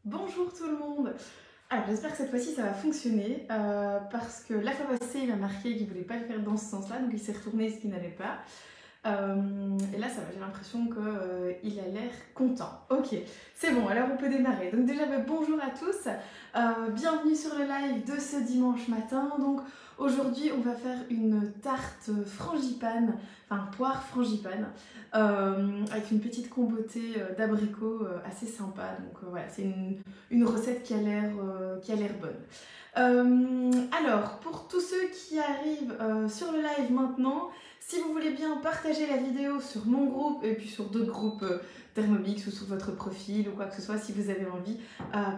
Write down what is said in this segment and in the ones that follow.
Bonjour tout le monde. Alors j'espère que cette fois-ci ça va fonctionner parce que la fois passée il a marqué qu'il voulait pas le faire dans ce sens-là, donc il s'est retourné ce qui n'allait pas. Et là ça va, j'ai l'impression qu'il a l'air content. Ok, c'est bon, alors on peut démarrer. Donc déjà bonjour à tous, bienvenue sur le live de ce dimanche matin. Donc aujourd'hui on va faire une tarte frangipane, enfin poire frangipane, avec une petite compotée d'abricots assez sympa. Donc voilà, c'est une recette qui a l'air bonne. Alors, pour tous ceux qui arrivent sur le live maintenant, si vous voulez bien partager la vidéo sur mon groupe et puis sur d'autres groupes Thermomix ou sur votre profil ou quoi que ce soit, si vous avez envie,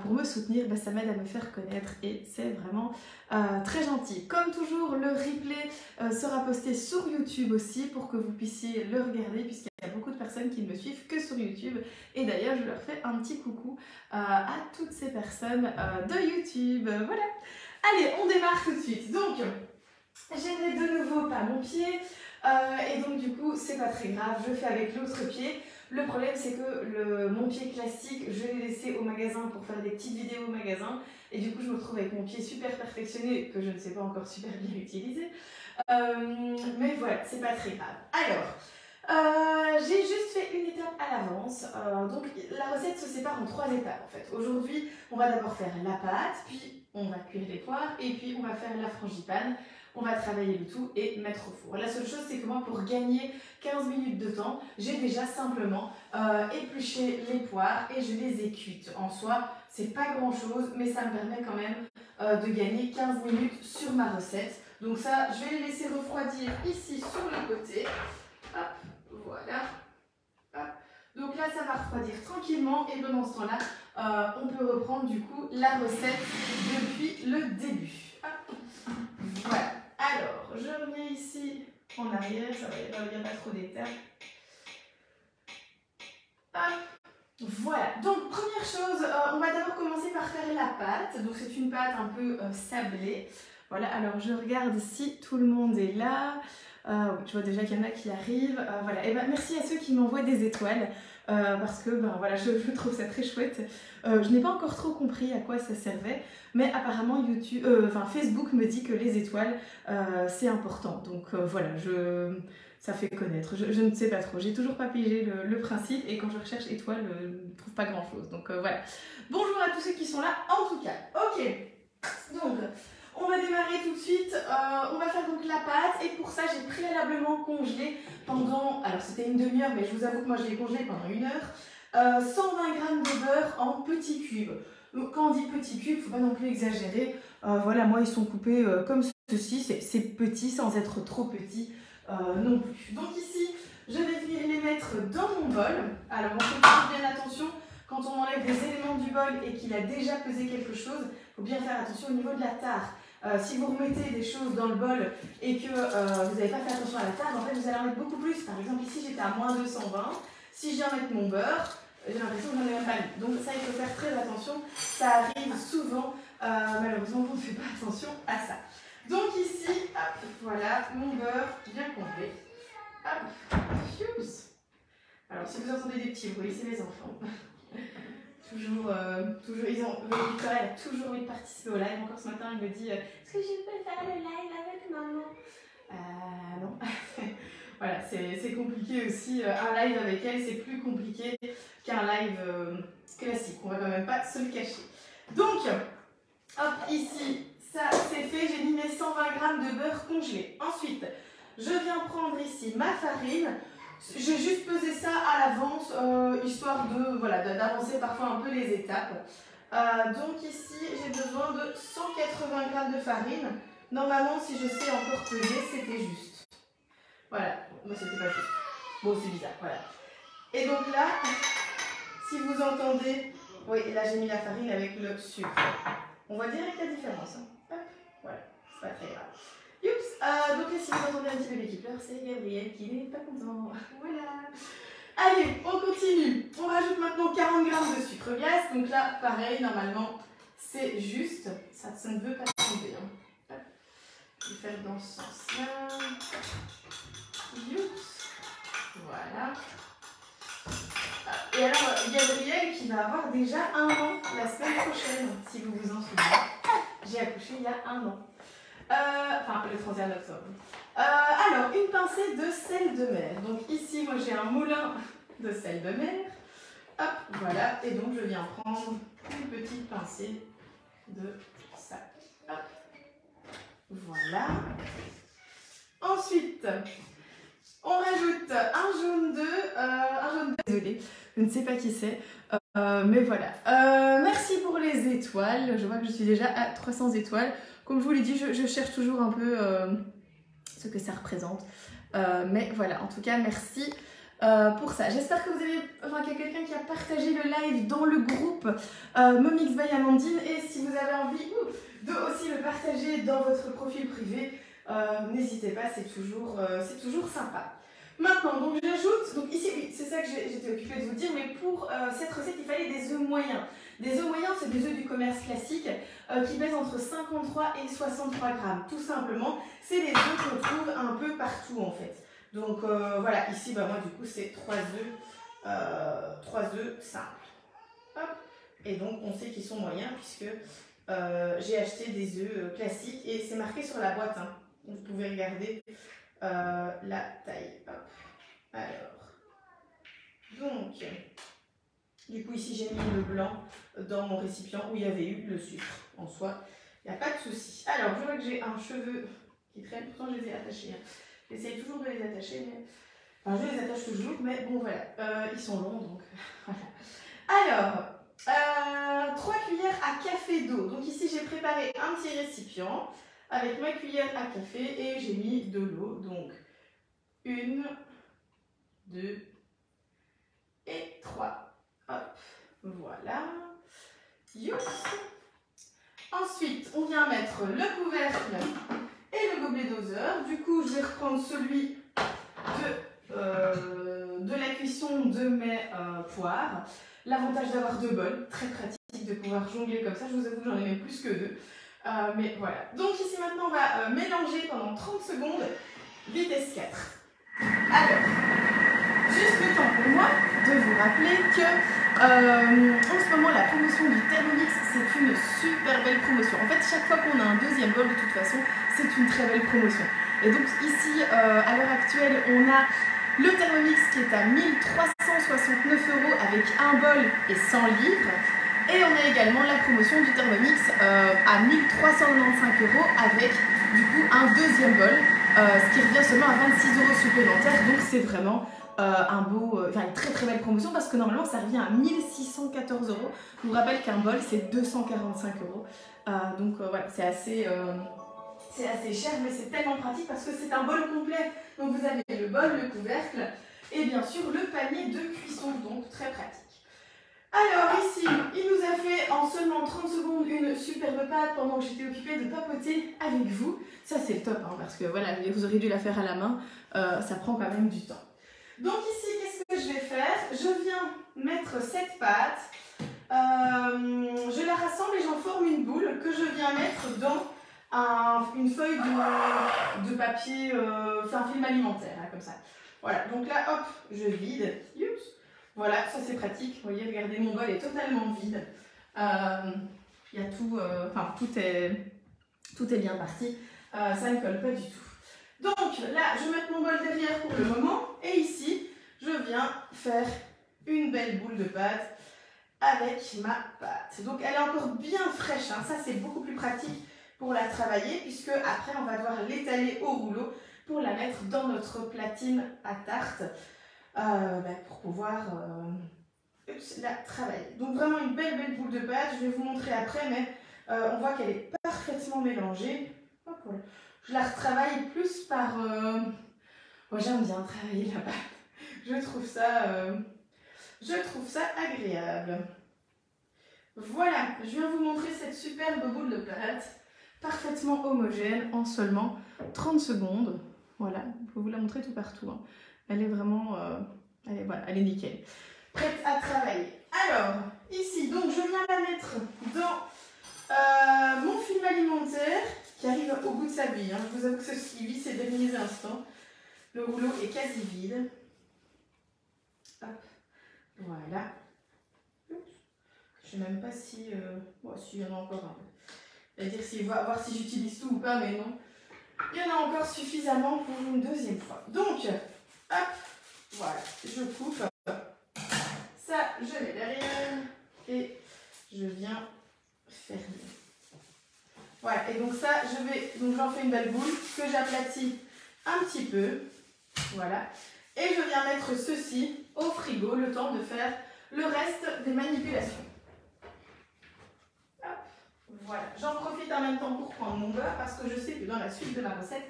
pour me soutenir, ça m'aide à me faire connaître et c'est vraiment très gentil. Comme toujours, le replay sera posté sur YouTube aussi pour que vous puissiez le regarder puisqu'il y a beaucoup de personnes qui ne me suivent que sur YouTube. Et d'ailleurs, je leur fais un petit coucou à toutes ces personnes de YouTube. Voilà. Allez, on démarre tout de suite. Donc, j'ai de nouveau pas mon pied. Et donc du coup c'est pas très grave, je fais avec l'autre pied. Le problème c'est que mon pied classique je l'ai laissé au magasin pour faire des petites vidéos au magasin et du coup je me retrouve avec mon pied super perfectionné que je ne sais pas encore super bien utiliser, mais voilà, c'est pas très grave. Alors j'ai juste fait une étape à l'avance, donc la recette se sépare en 3 étapes en fait. Aujourd'hui on va d'abord faire la pâte, puis on va cuire les poires et puis on va faire la frangipane. On va travailler le tout et mettre au four. La seule chose, c'est que moi, pour gagner 15 minutes de temps, j'ai déjà simplement épluché les poires et je les ai cuites. En soi, c'est pas grand chose, mais ça me permet quand même de gagner 15 minutes sur ma recette. Donc ça, je vais les laisser refroidir ici sur le côté. Hop, voilà. Hop. Donc là, ça va refroidir tranquillement et pendant ce temps-là, on peut reprendre du coup la recette depuis le début. Hop. Voilà. Alors, je reviens ici en arrière, ça va, il n'y a pas trop d'étapes. Voilà, donc première chose, on va d'abord commencer par faire la pâte. Donc c'est une pâte un peu sablée. Voilà, alors je regarde si tout le monde est là. Oui, je vois déjà qu'il y en a qui arrivent. Voilà, et merci à ceux qui m'envoient des étoiles. Parce que voilà, je trouve ça très chouette. Je n'ai pas encore trop compris à quoi ça servait, mais apparemment Facebook me dit que les étoiles c'est important. Donc voilà, ça fait connaître. Je ne sais pas trop. J'ai toujours pas pigé le principe et quand je recherche étoiles, je ne trouve pas grand chose. Donc voilà. Bonjour à tous ceux qui sont là en tout cas. Ok. Donc on va démarrer tout de suite. On va faire donc la pâte et pour ça j'ai préalablement congelé pendant, alors c'était une demi-heure mais je vous avoue que moi je l'ai congelé pendant 1 heure, 120 g de beurre en petits cubes. Donc quand on dit petits cubes, il ne faut pas non plus exagérer. Voilà, moi ils sont coupés comme ceci, c'est petit sans être trop petit non plus. Donc ici, je vais venir les mettre dans mon bol. Alors on fait toujours bien attention quand on enlève des éléments du bol et qu'il a déjà pesé quelque chose, il faut bien faire attention au niveau de la tare. Si vous remettez des choses dans le bol et que vous n'avez pas fait attention à la tare, en fait vous allez en mettre beaucoup plus. Par exemple ici j'étais à moins 220, si je viens mettre mon beurre, j'ai l'impression que j'en ai même pas mis. Donc ça il faut faire très attention, ça arrive souvent, malheureusement on ne fait pas attention à ça. Donc ici, hop, voilà, mon beurre bien complet. Hop, fuse. Alors si vous entendez des petits bruits, c'est mes enfants. toujours, Victoria a toujours envie de participer au live. Encore ce matin, elle me dit est-ce que je peux faire le live avec maman? Non. Voilà, c'est compliqué aussi. Un live avec elle, c'est plus compliqué qu'un live classique. On va quand même pas se le cacher. Donc, hop, ici, ça c'est fait. J'ai mis mes 120 g de beurre congelé. Ensuite, je viens prendre ici ma farine. J'ai juste pesé ça à l'avance, histoire de, voilà, d'avancer parfois un peu les étapes. Donc ici, j'ai besoin de 180 g de farine. Normalement, si je sais encore peser, c'était juste. Voilà, moi c'était pas juste. Bon, c'est bizarre, voilà. Et donc là, si vous entendez, oui, là j'ai mis la farine avec le sucre. On voit direct la différence. Hein. Hop, voilà, c'est pas très grave. Youps, donc là, si vous entendez un petit bébé qui pleure, c'est Gabriel qui n'est pas content. Voilà. Allez, on continue. On rajoute maintenant 40 g de sucre glace. Donc là, pareil, normalement, c'est juste. Ça ne veut pas tomber. Hein. Je vais faire dans ce sens-là. Youps. Voilà. Et alors, Gabriel qui va avoir déjà 1 an la semaine prochaine, si vous vous en souvenez. J'ai accouché il y a 1 an. Enfin, le 31 octobre. Alors, une pincée de sel de mer. Donc ici, moi j'ai un moulin de sel de mer. Hop, voilà. Et donc, je viens prendre une petite pincée de ça. Hop. Voilà. Ensuite, on rajoute un jaune d'œuf. Désolée, je ne sais pas qui c'est. Mais voilà. Merci pour les étoiles. Je vois que je suis déjà à 300 étoiles. Comme je vous l'ai dit, je cherche toujours un peu ce que ça représente. Mais voilà, en tout cas, merci pour ça. J'espère que vous avez, enfin, qu'il y a quelqu'un qui a partagé le live dans le groupe Momix by Amandine. Et si vous avez envie de aussi le partager dans votre profil privé, n'hésitez pas, c'est toujours sympa. Maintenant, donc j'ajoute, donc ici, oui, c'est ça que j'étais occupée de vous dire, mais pour cette recette, il fallait des œufs moyens. Des œufs moyens, c'est des œufs du commerce classique qui pèsent entre 53 et 63 grammes. Tout simplement, c'est les œufs qu'on trouve un peu partout en fait. Donc voilà, ici, bah, moi du coup, c'est 3 œufs simples. Hop. Et donc, on sait qu'ils sont moyens puisque j'ai acheté des œufs classiques et c'est marqué sur la boîte. Hein. Vous pouvez regarder la taille. Hop. Alors, donc, du coup ici j'ai mis le blanc dans mon récipient où il y avait eu le sucre. En soi, il n'y a pas de souci. Alors, je vois que j'ai un cheveu qui traîne, pourtant je les ai attachés. Hein. J'essaye toujours de les attacher, mais... Enfin, je les attache toujours, mais bon voilà, ils sont longs, donc voilà. Alors, 3 cuillères à café d'eau. Donc ici j'ai préparé un petit récipient avec ma cuillère à café et j'ai mis de l'eau. Donc 1, 2 et 3. Hop, voilà. Youps. Ensuite, on vient mettre le couvercle et le gobelet doseur. Du coup, je vais reprendre celui de la cuisson de mes poires. L'avantage d'avoir 2 bols, très pratique de pouvoir jongler comme ça. Je vous avoue que j'en ai même plus que 2. Mais voilà. Donc ici maintenant, on va mélanger pendant 30 secondes, vitesse 4. Alors, juste le temps pour moi de vous rappeler que en ce moment, la promotion du Thermomix, c'est une super belle promotion. En fait, chaque fois qu'on a un deuxième bol, de toute façon, c'est une très belle promotion. Et donc ici, à l'heure actuelle, on a le Thermomix qui est à 1 369 € avec un bol et 100 livres. Et on a également la promotion du Thermomix à 1 395 € avec du coup un deuxième bol, ce qui revient seulement à 26 € supplémentaires. Donc c'est vraiment une très très belle promotion parce que normalement ça revient à 1 614 €. Je vous rappelle qu'un bol c'est 245 €. Donc voilà, c'est assez cher, mais c'est tellement pratique parce que c'est un bol complet. Donc vous avez le bol, le couvercle et bien sûr le panier de cuisson, donc très pratique. Alors ici, il nous a fait en seulement 30 secondes une superbe pâte pendant que j'étais occupée de papoter avec vous. Ça c'est le top, hein, parce que voilà, vous aurez dû la faire à la main, ça prend quand même du temps. Donc ici, qu'est-ce que je vais faire? Je viens mettre cette pâte, je la rassemble et j'en forme une boule que je viens mettre dans une feuille de papier, un film alimentaire, hein, comme ça. Voilà, donc là, hop, je vide. Youps. Voilà, ça c'est pratique. Vous voyez, regardez, mon bol est totalement vide. Il y a tout, tout est bien parti. Ça ne colle pas du tout. Donc là, je vais mettre mon bol derrière pour le moment. Et ici, je viens faire une belle boule de pâte avec ma pâte. Donc elle est encore bien fraîche. Hein. Ça, c'est beaucoup plus pratique pour la travailler puisque après, on va devoir l'étaler au rouleau pour la mettre dans notre platine à tarte. Pour pouvoir la travailler. Donc vraiment une belle boule de pâte, je vais vous montrer après, mais on voit qu'elle est parfaitement mélangée. Hop, voilà. Je la retravaille plus par... Moi j'aime bien travailler la pâte, je trouve ça agréable. Voilà, je viens vous montrer cette superbe boule de pâte, parfaitement homogène en seulement 30 secondes. Voilà, je peux vous la montrer tout partout. Hein. Elle est vraiment, elle est nickel. Prête à travailler. Alors, ici, donc je viens la mettre dans mon film alimentaire qui arrive au bout de sa vie. Hein. Je vous avoue que ce qui vit ces derniers instants. Le rouleau est quasi vide. Hop. Voilà. Je ne sais même pas si... bon, s'il y en a encore un. Je vais dire si, voir si j'utilise tout ou pas, mais non. Il y en a encore suffisamment pour une deuxième fois. Donc, hop, voilà, je coupe. Ça, je mets derrière et je viens fermer. Voilà, et donc ça, j'en fais une belle boule que j'aplatis un petit peu. Voilà. Et je viens mettre ceci au frigo, le temps de faire le reste des manipulations. Hop, voilà. J'en profite en même temps pour prendre mon beurre parce que je sais que dans la suite de la recette,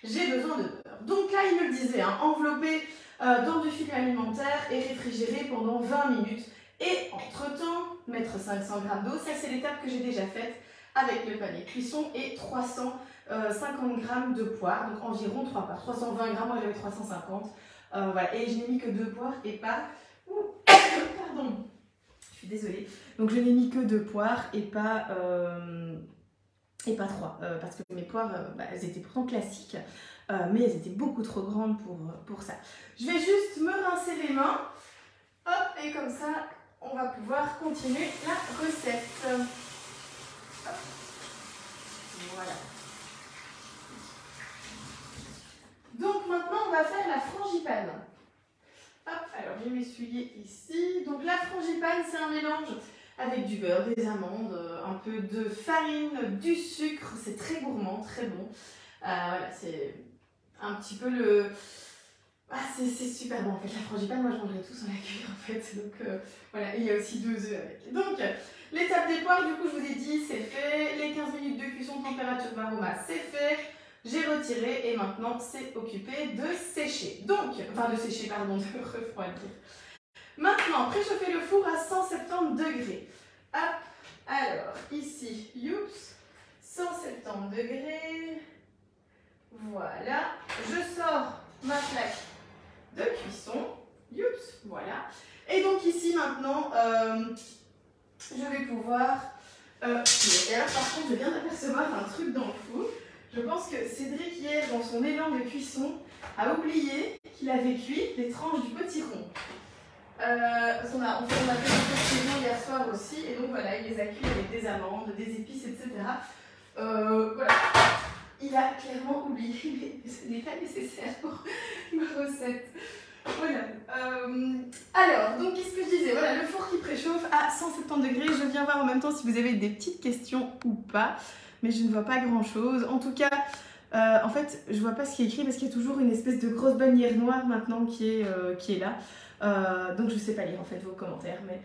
j'ai besoin de beurre. Donc là, il me le disait, hein, enveloppé dans du film alimentaire et réfrigéré pendant 20 minutes. Et entre-temps, mettre 500 g d'eau. Ça, c'est l'étape que j'ai déjà faite avec le panier cuisson et 350 g de poire, donc environ 3 parts. 320 g, moi j'avais 350. Voilà. Et je n'ai mis que 2 poires et pas... Pardon, je suis désolée. Donc je n'ai mis que 2 poires et pas 3. Parce que mes poires, elles étaient pourtant classiques. Mais elles étaient beaucoup trop grandes pour ça. Je vais juste me rincer les mains. Hop, et comme ça, on va pouvoir continuer la recette. Hop. Voilà. Donc maintenant, on va faire la frangipane. Hop, alors je vais m'essuyer ici. Donc la frangipane, c'est un mélange avec du beurre, des amandes, un peu de farine, du sucre. C'est très gourmand, très bon. Voilà, c'est un petit peu le... Ah, c'est super bon en fait, la frangipane, moi je mangerais tout sans la cuire en fait, donc voilà, et il y a aussi 2 œufs avec. Donc, l'étape des poires, du coup je vous ai dit, c'est fait, les 15 minutes de cuisson température Varoma, c'est fait, j'ai retiré et maintenant c'est occupé de sécher. Donc, enfin de sécher, pardon, de refroidir. Maintenant, préchauffer le four à 170 degrés. Hop, alors ici, youps, 170 degrés, voilà, je sors ma plaque de cuisson, youps, voilà. Et donc ici maintenant, je vais pouvoir... et alors par contre, je viens d'apercevoir un truc dans le four. Je pense que Cédric hier, dans son élan de cuisson, a oublié qu'il avait cuit des tranches du potiron. Parce qu'on a fait des potirons hier soir aussi, et donc voilà, il les a cuits avec des amandes, des épices, etc. Voilà. Il a clairement oublié, mais ce n'est pas nécessaire pour ma recette. Voilà. Alors, donc, qu'est-ce que je disais? Voilà, le four qui préchauffe à 170 degrés. Je viens voir en même temps si vous avez des petites questions ou pas. Mais je ne vois pas grand-chose. En tout cas, en fait, je ne vois pas ce qui est écrit parce qu'il y a toujours une espèce de grosse bannière noire maintenant qui est là. Donc, je ne sais pas lire en fait vos commentaires. Mais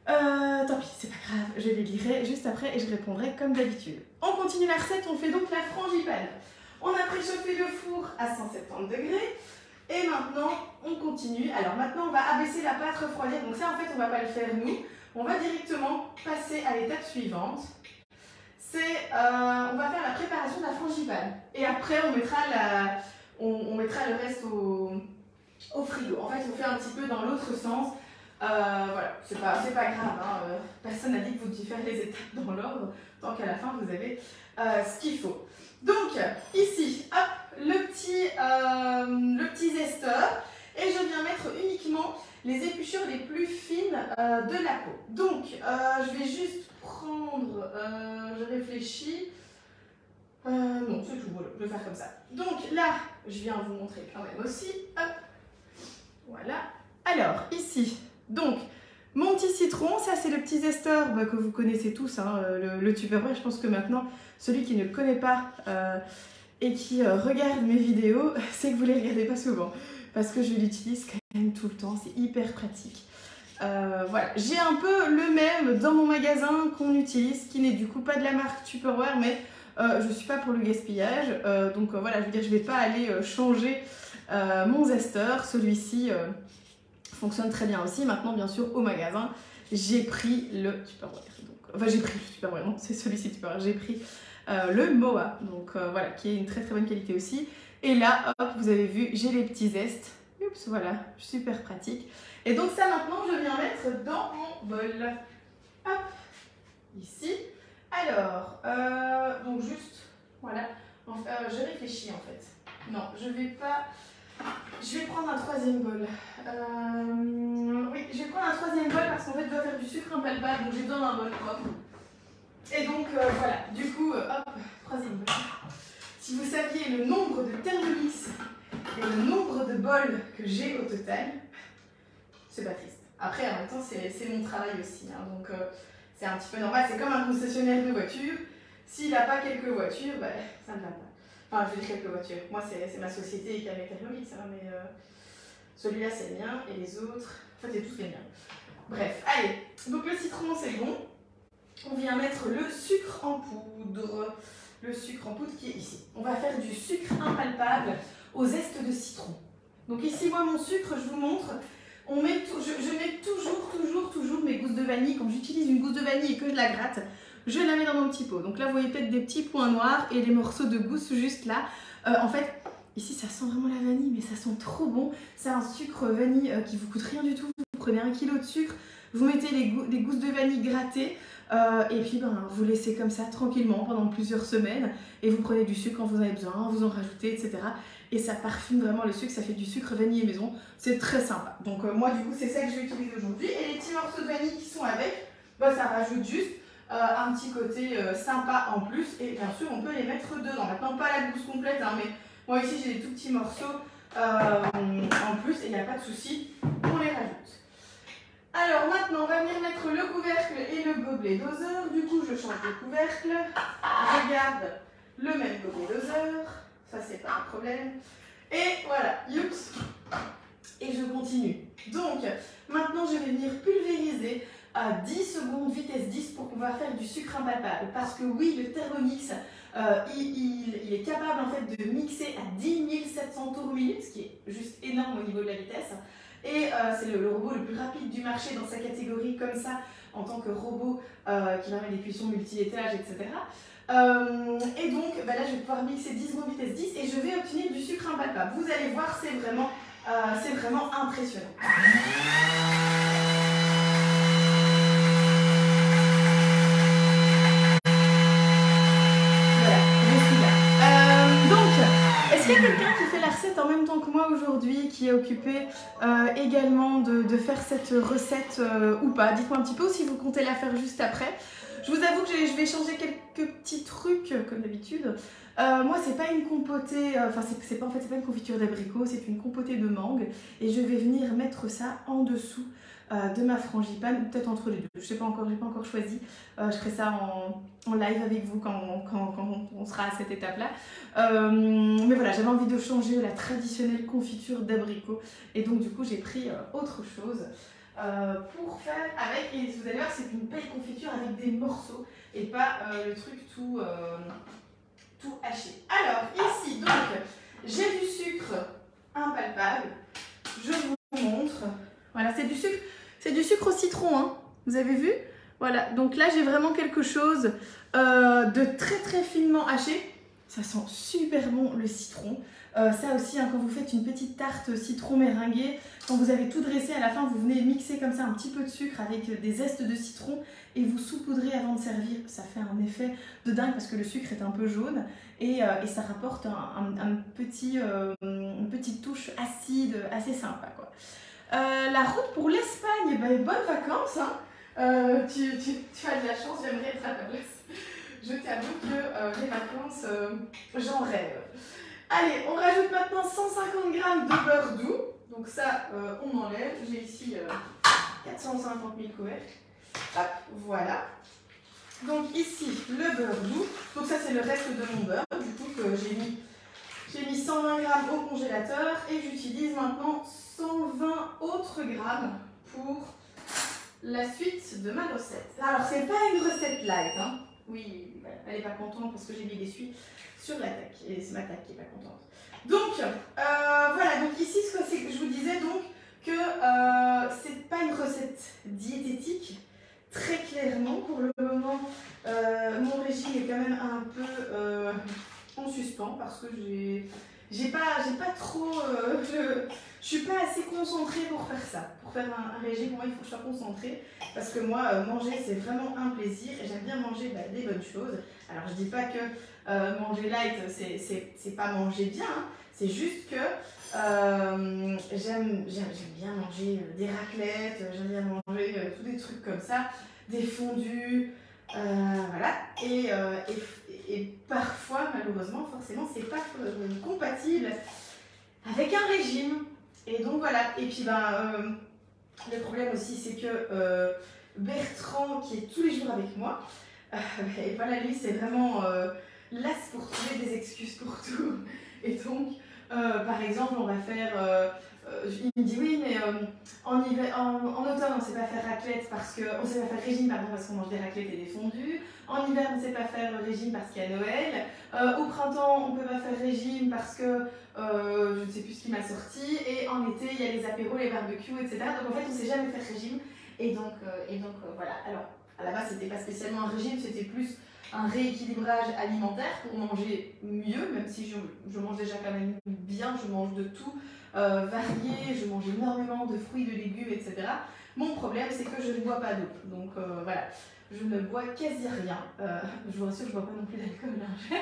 tant pis, c'est pas grave. Je les lirai juste après et je répondrai comme d'habitude. On continue la recette. On fait donc la frangipane. On a préchauffé le four à 170 degrés. Et maintenant, on continue. Alors maintenant, on va abaisser la pâte, refroidir. Donc ça, en fait, on ne va pas le faire nous. On va directement passer à l'étape suivante. C'est, on va faire la préparation de la frangipane. Et après, on mettra le reste au frigo. En fait, on fait un petit peu dans l'autre sens. Voilà, c'est pas grave. Hein. Personne n'a dit que vous deviez faire les étapes dans l'ordre. Tant qu'à la fin, vous avez ce qu'il faut. Donc, ici, hop, le petit zesteur. Et je viens mettre uniquement les épluchures les plus fines de la peau. Donc, je vais juste prendre, je réfléchis. Non, c'est tout, voilà, je vais faire comme ça. Donc là, je viens vous montrer quand même aussi. Hop, voilà. Alors, ici, donc, mon petit citron, ça c'est le petit zesteur que vous connaissez tous, hein, le Tupperware. Je pense que maintenant, celui qui ne le connaît pas et qui regarde mes vidéos, c'est que vous ne les regardez pas souvent. Parce que je l'utilise quand même tout le temps, c'est hyper pratique. Voilà, j'ai un peu le même dans mon magasin qu'on utilise, qui n'est du coup pas de la marque Tupperware, mais je ne suis pas pour le gaspillage. Donc voilà, je veux dire, je ne vais pas aller changer mon zesteur. Celui-ci fonctionne très bien aussi. Maintenant, bien sûr, au magasin, j'ai pris le Tupperware. Donc, enfin, j'ai pris le Tupperware, non, c'est celui-ci Tupperware. J'ai pris le Moa, donc voilà, qui est une très très bonne qualité aussi. Et là, hop, vous avez vu, j'ai les petits zestes. Oups, voilà, super pratique. Et donc ça, maintenant, je viens mettre dans mon bol. Hop, ici. Alors, donc juste, voilà. Je réfléchis en fait. Non, je vais pas... Je vais prendre un troisième bol. Oui, je vais prendre un troisième bol parce qu'en fait, je dois faire du sucre impalpable, donc j'ai besoin d'un bol propre. Et donc, voilà, du coup, hop, troisième bol. Si vous saviez le nombre de Thermomix et le nombre de bols que j'ai au total, c'est pas triste. Après, en même temps, c'est mon travail aussi, hein, donc c'est un petit peu normal. C'est comme un concessionnaire de voitures. S'il n'a pas quelques voitures, bah, ça ne va pas. Enfin, je veux dire quelques voitures. Moi, c'est ma société qui a mes Thermomix, hein, mais celui-là, c'est le mien, et les autres, en fait, c'est tous les miens. Bref, allez. Donc, le citron, c'est bon. On vient mettre le sucre en poudre. Le sucre en poudre qui est ici. On va faire du sucre impalpable au zeste de citron. Donc, ici, moi, mon sucre, je vous montre. Je mets toujours mes gousses de vanille. Quand j'utilise une gousse de vanille et que je la gratte, je la mets dans mon petit pot. Donc là, vous voyez peut-être des petits points noirs et des morceaux de gousse juste là. En fait, ici, ça sent vraiment la vanille, mais ça sent trop bon. C'est un sucre vanille qui vous coûte rien du tout. Vous prenez 1 kg de sucre, vous mettez des gousses de vanille grattées et puis vous laissez comme ça tranquillement pendant plusieurs semaines et vous prenez du sucre quand vous avez besoin, vous en rajoutez, etc. Et ça parfume vraiment le sucre, ça fait du sucre vanillé maison. C'est très sympa. Donc moi, du coup, c'est ça que je vais utiliser aujourd'hui. Et les petits morceaux de vanille qui sont avec, bah, ça rajoute juste un petit côté sympa en plus. Et bien sûr, on peut les mettre dedans. Maintenant, pas la gousse complète, hein, mais moi ici, j'ai des tout petits morceaux en plus et il n'y a pas de souci, on les rajoute. Alors maintenant, on va venir mettre le couvercle et le gobelet doseur. Du coup, je change de couvercle. Je garde le même gobelet doseur. Ça, c'est pas un problème. Et voilà, youps. Et je continue. Donc, maintenant, je vais venir pulvériser à 10 secondes, vitesse 10, pour pouvoir faire du sucre impalpable. Parce que oui, le Thermomix, il est capable en fait de mixer à 10 700 tours minute, ce qui est juste énorme au niveau de la vitesse. Et c'est le robot le plus rapide du marché dans sa catégorie, comme ça, en tant que robot qui permet des cuissons multi-étages, etc. Et donc, bah là, je vais pouvoir mixer 10 secondes vitesse 10 et je vais obtenir du sucre impalpable. Vous allez voir, c'est vraiment impressionnant. Est-ce qu'il y a quelqu'un qui fait la recette en même temps que moi aujourd'hui, qui est occupé également de faire cette recette ou pas? Dites-moi un petit peu, ou si vous comptez la faire juste après. Je vous avoue que je vais changer quelques petits trucs comme d'habitude. Moi, c'est pas une compotée, c'est pas une confiture d'abricot, c'est une compotée de mangue. Et je vais venir mettre ça en dessous de ma frangipane, ou peut-être entre les deux. Je sais pas encore, j'ai pas encore choisi. Je ferai ça en live avec vous quand on sera à cette étape-là. Mais voilà, j'avais envie de changer la traditionnelle confiture d'abricot. Et donc, du coup, j'ai pris autre chose pour faire avec. Et vous allez voir, c'est une belle confiture avec des morceaux et pas le truc tout haché. Alors, ici, donc, j'ai du sucre impalpable. Je vous montre. Voilà, c'est du sucre au citron, hein. Vous avez vu? Voilà, donc là, j'ai vraiment quelque chose de très très finement haché. Ça sent super bon le citron. Ça aussi, hein, quand vous faites une petite tarte citron meringuée, quand vous avez tout dressé, à la fin, vous venez mixer comme ça un petit peu de sucre avec des zestes de citron et vous saupoudrez avant de servir. Ça fait un effet de dingue parce que le sucre est un peu jaune et ça rapporte une petite touche acide assez sympa, quoi. La route pour l'Espagne, bonnes vacances, hein. Tu as de la chance, j'aimerais être à ta place. Je t'avoue que les vacances, j'en rêve. Allez, on rajoute maintenant 150 g de beurre doux. Donc ça, on enlève. J'ai ici 450 000 couvercles. Hop, voilà. Donc ici, le beurre doux. Donc ça, c'est le reste de mon beurre, du coup, que j'ai mis 120 g au congélateur. Et j'utilise maintenant 120 autres grammes pour la suite de ma recette. Alors, c'est pas une recette light, hein. Oui, elle n'est pas contente parce que j'ai mis l'essuie sur la taque. Et c'est ma taque qui n'est pas contente. Donc, voilà. Donc ici, je vous disais donc que c'est pas une recette diététique. Très clairement, pour le moment, mon régime est quand même un peu en suspens parce que j'ai pas trop... je suis pas assez concentrée pour faire ça. Pour pour faire un régime, pour moi, il faut que je sois concentrée. Parce que moi, manger, c'est vraiment un plaisir. Et j'aime bien manger des bonnes choses. Alors, je dis pas que manger light, c'est pas manger bien. Hein. C'est juste que j'aime bien manger des raclettes, j'aime bien manger tous des trucs comme ça, des fondus, voilà. Et parfois, malheureusement, forcément, c'est pas compatible avec un régime. Et donc voilà. Et puis le problème aussi, c'est que Bertrand, qui est tous les jours avec moi, et voilà, lui, c'est vraiment las pour trouver des excuses pour tout. Et donc, par exemple, on va faire. Il me dit oui, mais en automne, on ne sait pas faire raclette parce que. On ne sait pas faire régime, pardon, parce qu'on mange des raclettes et des fondus. En hiver, on ne sait pas faire régime parce qu'il y a Noël. Au printemps, on ne peut pas faire régime parce que je ne sais plus ce qui m'a sorti. Et en été, il y a les apéros, les barbecues, etc. Donc en fait, on ne sait jamais faire régime. Et donc voilà. Alors, à la base, c'était pas spécialement un régime, c'était plus un rééquilibrage alimentaire pour manger mieux, même si je mange déjà quand même bien, je mange de tout varié, je mange énormément de fruits, de légumes, etc. Mon problème, c'est que je ne bois pas d'eau. Donc voilà, je ne bois quasi rien. Je vous rassure, je ne bois pas non plus d'alcool. Hein.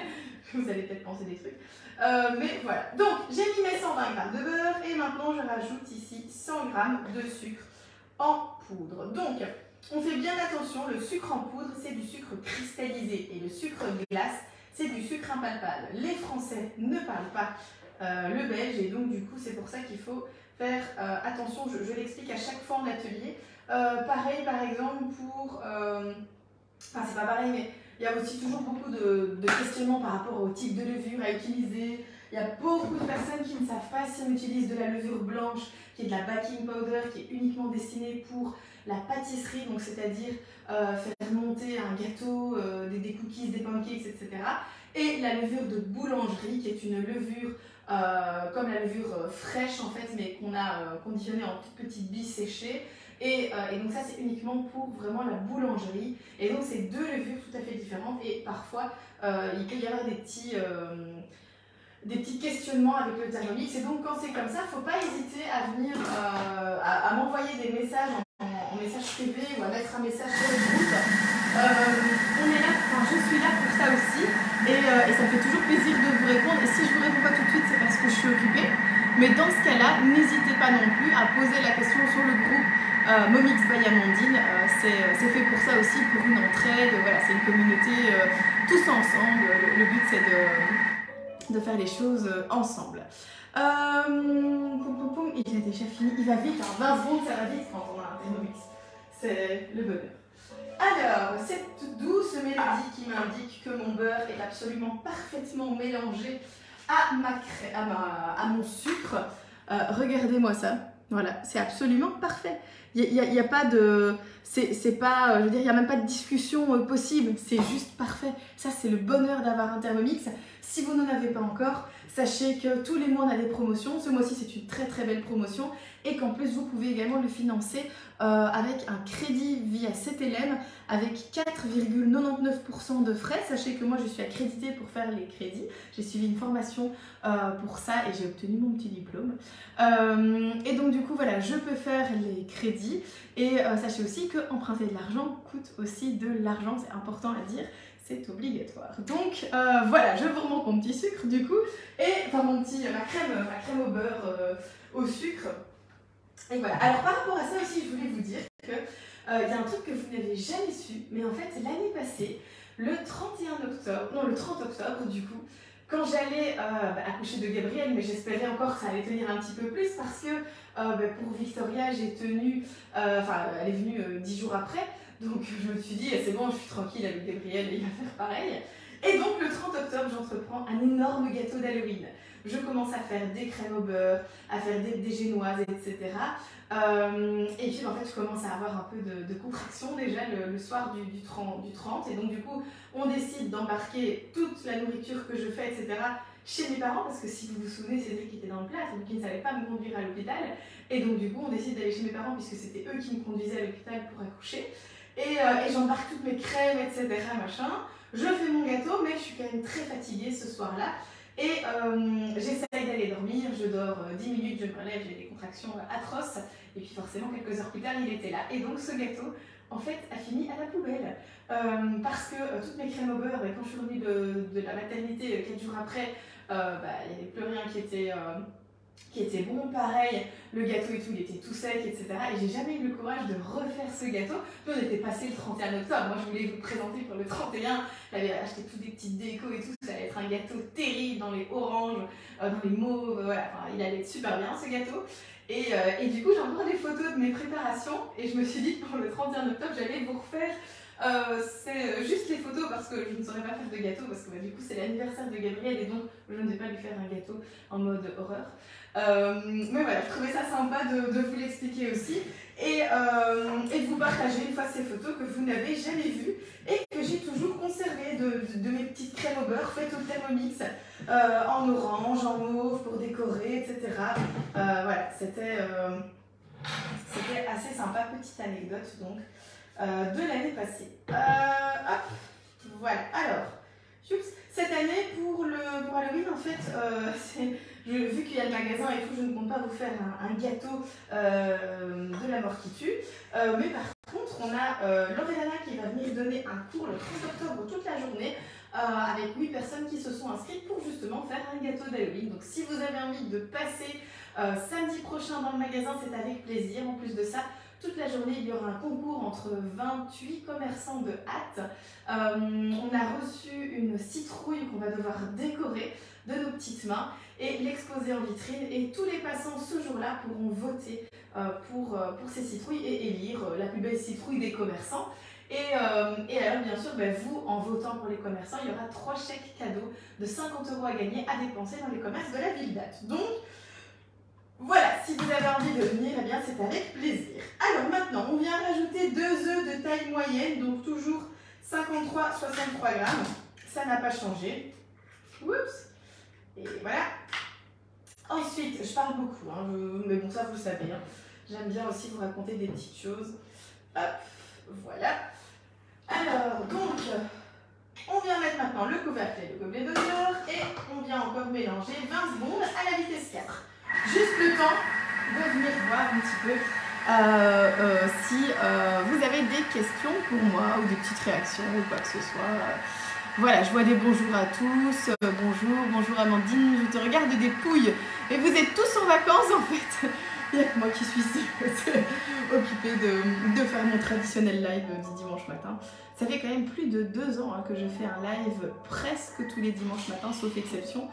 Vous allez peut-être penser des trucs. Mais voilà. Donc, j'ai mis mes 120 g de beurre et maintenant, je rajoute ici 100 g de sucre en poudre. Donc, on fait bien attention, le sucre en poudre, c'est du sucre cristallisé et le sucre glace, c'est du sucre impalpable. Les Français ne parlent pas le belge et donc du coup, c'est pour ça qu'il faut faire attention. Je l'explique à chaque fois en atelier. Pareil, par exemple, pour... Enfin, c'est pas pareil, mais il y a aussi toujours beaucoup de questionnements par rapport au type de levure à utiliser. Il y a beaucoup de personnes qui ne savent pas si on utilise de la levure blanche, qui est de la baking powder, qui est uniquement destinée pour la pâtisserie, donc c'est-à-dire faire monter un gâteau, des cookies, des pancakes, etc. Et la levure de boulangerie, qui est une levure comme la levure fraîche en fait, mais qu'on a conditionnée en toutes petites billes séchées. Et donc ça, c'est uniquement pour vraiment la boulangerie. Et donc, c'est deux levures tout à fait différentes. Et parfois, il peut y avoir des petits questionnements avec le Thermomix. Et donc, quand c'est comme ça, il ne faut pas hésiter à venir à m'envoyer des messages en message privé ou à mettre un message sur le groupe. On est là, enfin, je suis là pour ça aussi. Et ça me fait toujours plaisir de vous répondre. Et si je ne vous réponds pas tout de suite, c'est parce que je suis occupée. Mais dans ce cas-là, n'hésitez pas non plus à poser la question sur le groupe Momix by Amandine, c'est fait pour ça aussi, pour une entraide, voilà, c'est une communauté tous ensemble, le but c'est de faire les choses ensemble. Il a déjà fini, il va vite, hein, 20 secondes ça va vite quand on a un Momix, c'est le bonheur. Alors, cette douce mélodie qui m'indique que mon beurre est absolument parfaitement mélangé à mon sucre, regardez-moi ça. Voilà, c'est absolument parfait. Il y a pas de... C'est pas... Je veux dire, il n'y a même pas de discussion possible. C'est juste parfait. Ça, c'est le bonheur d'avoir un Thermomix. Si vous n'en avez pas encore, sachez que tous les mois, on a des promotions. Ce mois-ci, c'est une très très belle promotion. Et qu'en plus, vous pouvez également le financer avec un crédit via CTLM avec 4,99% de frais. Sachez que moi, je suis accréditée pour faire les crédits. J'ai suivi une formation pour ça et j'ai obtenu mon petit diplôme. Et donc, du coup, voilà, je peux faire les crédits. Et sachez aussi qu'emprunter de l'argent coûte aussi de l'argent. C'est important à dire. C'est obligatoire. Donc voilà, je vous remonte mon petit sucre du coup, et enfin ma crème au beurre, au sucre. Et voilà. Alors par rapport à ça aussi, je voulais vous dire que y a un truc que vous n'avez jamais su, mais en fait l'année passée, le 30 octobre du coup, quand j'allais accoucher de Gabriel, mais j'espérais encore que ça allait tenir un petit peu plus parce que pour Victoria, j'ai tenu, elle est venue 10 jours après. Donc je me suis dit, c'est bon, je suis tranquille avec Gabriel et il va faire pareil. Et donc le 30 octobre, j'entreprends un énorme gâteau d'Halloween. Je commence à faire des crèmes au beurre, à faire des génoises, etc. Et puis en fait, je commence à avoir un peu de contraction déjà le soir du 30. Et donc du coup, on décide d'embarquer toute la nourriture que je fais, etc. chez mes parents, parce que si vous vous souvenez, c'est eux qui étaient dans le plat, donc ils ne savaient pas me conduire à l'hôpital. Et donc du coup, on décide d'aller chez mes parents, puisque c'était eux qui me conduisaient à l'hôpital pour accoucher. Et j'embarque toutes mes crèmes, etc. machin. Je fais mon gâteau, mais je suis quand même très fatiguée ce soir-là. Et j'essaye d'aller dormir, je dors 10 minutes, je me relève, j'ai des contractions atroces. Et puis forcément, quelques heures plus tard, il était là. Et donc ce gâteau, en fait, a fini à la poubelle. Parce que toutes mes crèmes au beurre, et quand je suis revenue de la maternité 4 jours après, il n'y avait plus rien qui était bon. Pareil, le gâteau et tout, il était tout sec, etc. Et j'ai jamais eu le courage de refaire ce gâteau. Nous, on était passé le 31 octobre. Moi, je voulais vous le présenter pour le 31. J'avais acheté toutes des petites décos et tout. Ça allait être un gâteau terrible dans les oranges, dans les mauves. Voilà. Enfin, il allait être super bien, ce gâteau. Et du coup, j'ai encore des photos de mes préparations. Et je me suis dit que pour le 31 octobre, j'allais vous refaire c'est juste les photos parce que je ne saurais pas faire de gâteau parce que du coup c'est l'anniversaire de Gabriel et donc je ne vais pas lui faire un gâteau en mode horreur. Mais voilà, je trouvais ça sympa de vous l'expliquer aussi et de vous partager une fois ces photos que vous n'avez jamais vues et que j'ai toujours conservées de mes petites crèmes au beurre faites au Thermomix en orange, en mauve pour décorer, etc. Voilà, c'était assez sympa, petite anecdote donc. De l'année passée. Hop, voilà. Alors, cette année pour Halloween, en fait, vu qu'il y a le magasin et tout, je ne compte pas vous faire un gâteau de la mort qui tue. Mais par contre, on a Loredana qui va venir donner un cours le 30 octobre toute la journée avec 8 personnes qui se sont inscrites pour justement faire un gâteau d'Halloween. Donc, si vous avez envie de passer samedi prochain dans le magasin, c'est avec plaisir. En plus de ça, toute la journée, il y aura un concours entre 28 commerçants de hâte. On a reçu une citrouille qu'on va devoir décorer de nos petites mains et l'exposer en vitrine. Et tous les passants ce jour-là pourront voter pour ces citrouilles et élire la plus belle citrouille des commerçants. Et alors, bien sûr, vous, en votant pour les commerçants, il y aura 3 chèques cadeaux de 50 € à gagner à dépenser dans les commerces de la ville d'Ath. Donc, voilà, si vous avez envie de venir, eh bien c'est avec plaisir. Alors maintenant, on vient rajouter 2 œufs de taille moyenne, donc toujours 53-63 grammes. Ça n'a pas changé. Oups. Et voilà. Ensuite, je parle beaucoup, hein, mais bon, ça vous le savez. Hein. J'aime bien aussi vous raconter des petites choses. Hop, voilà. Alors, donc, on vient mettre maintenant le couvercle et le gobelet d'honneur et on vient encore mélanger 20 secondes à la vitesse 4. Juste le temps de venir voir un petit peu si vous avez des questions pour moi ou des petites réactions ou quoi que ce soit. Voilà, je vois des bonjours à tous. Bonjour Amandine, je te regarde des pouilles. Et vous êtes tous en vacances en fait. Il n'y a que moi qui suis ici occupée de faire mon traditionnel live du dimanche matin. Ça fait quand même plus de 2 ans que je fais un live presque tous les dimanches matins, sauf exception.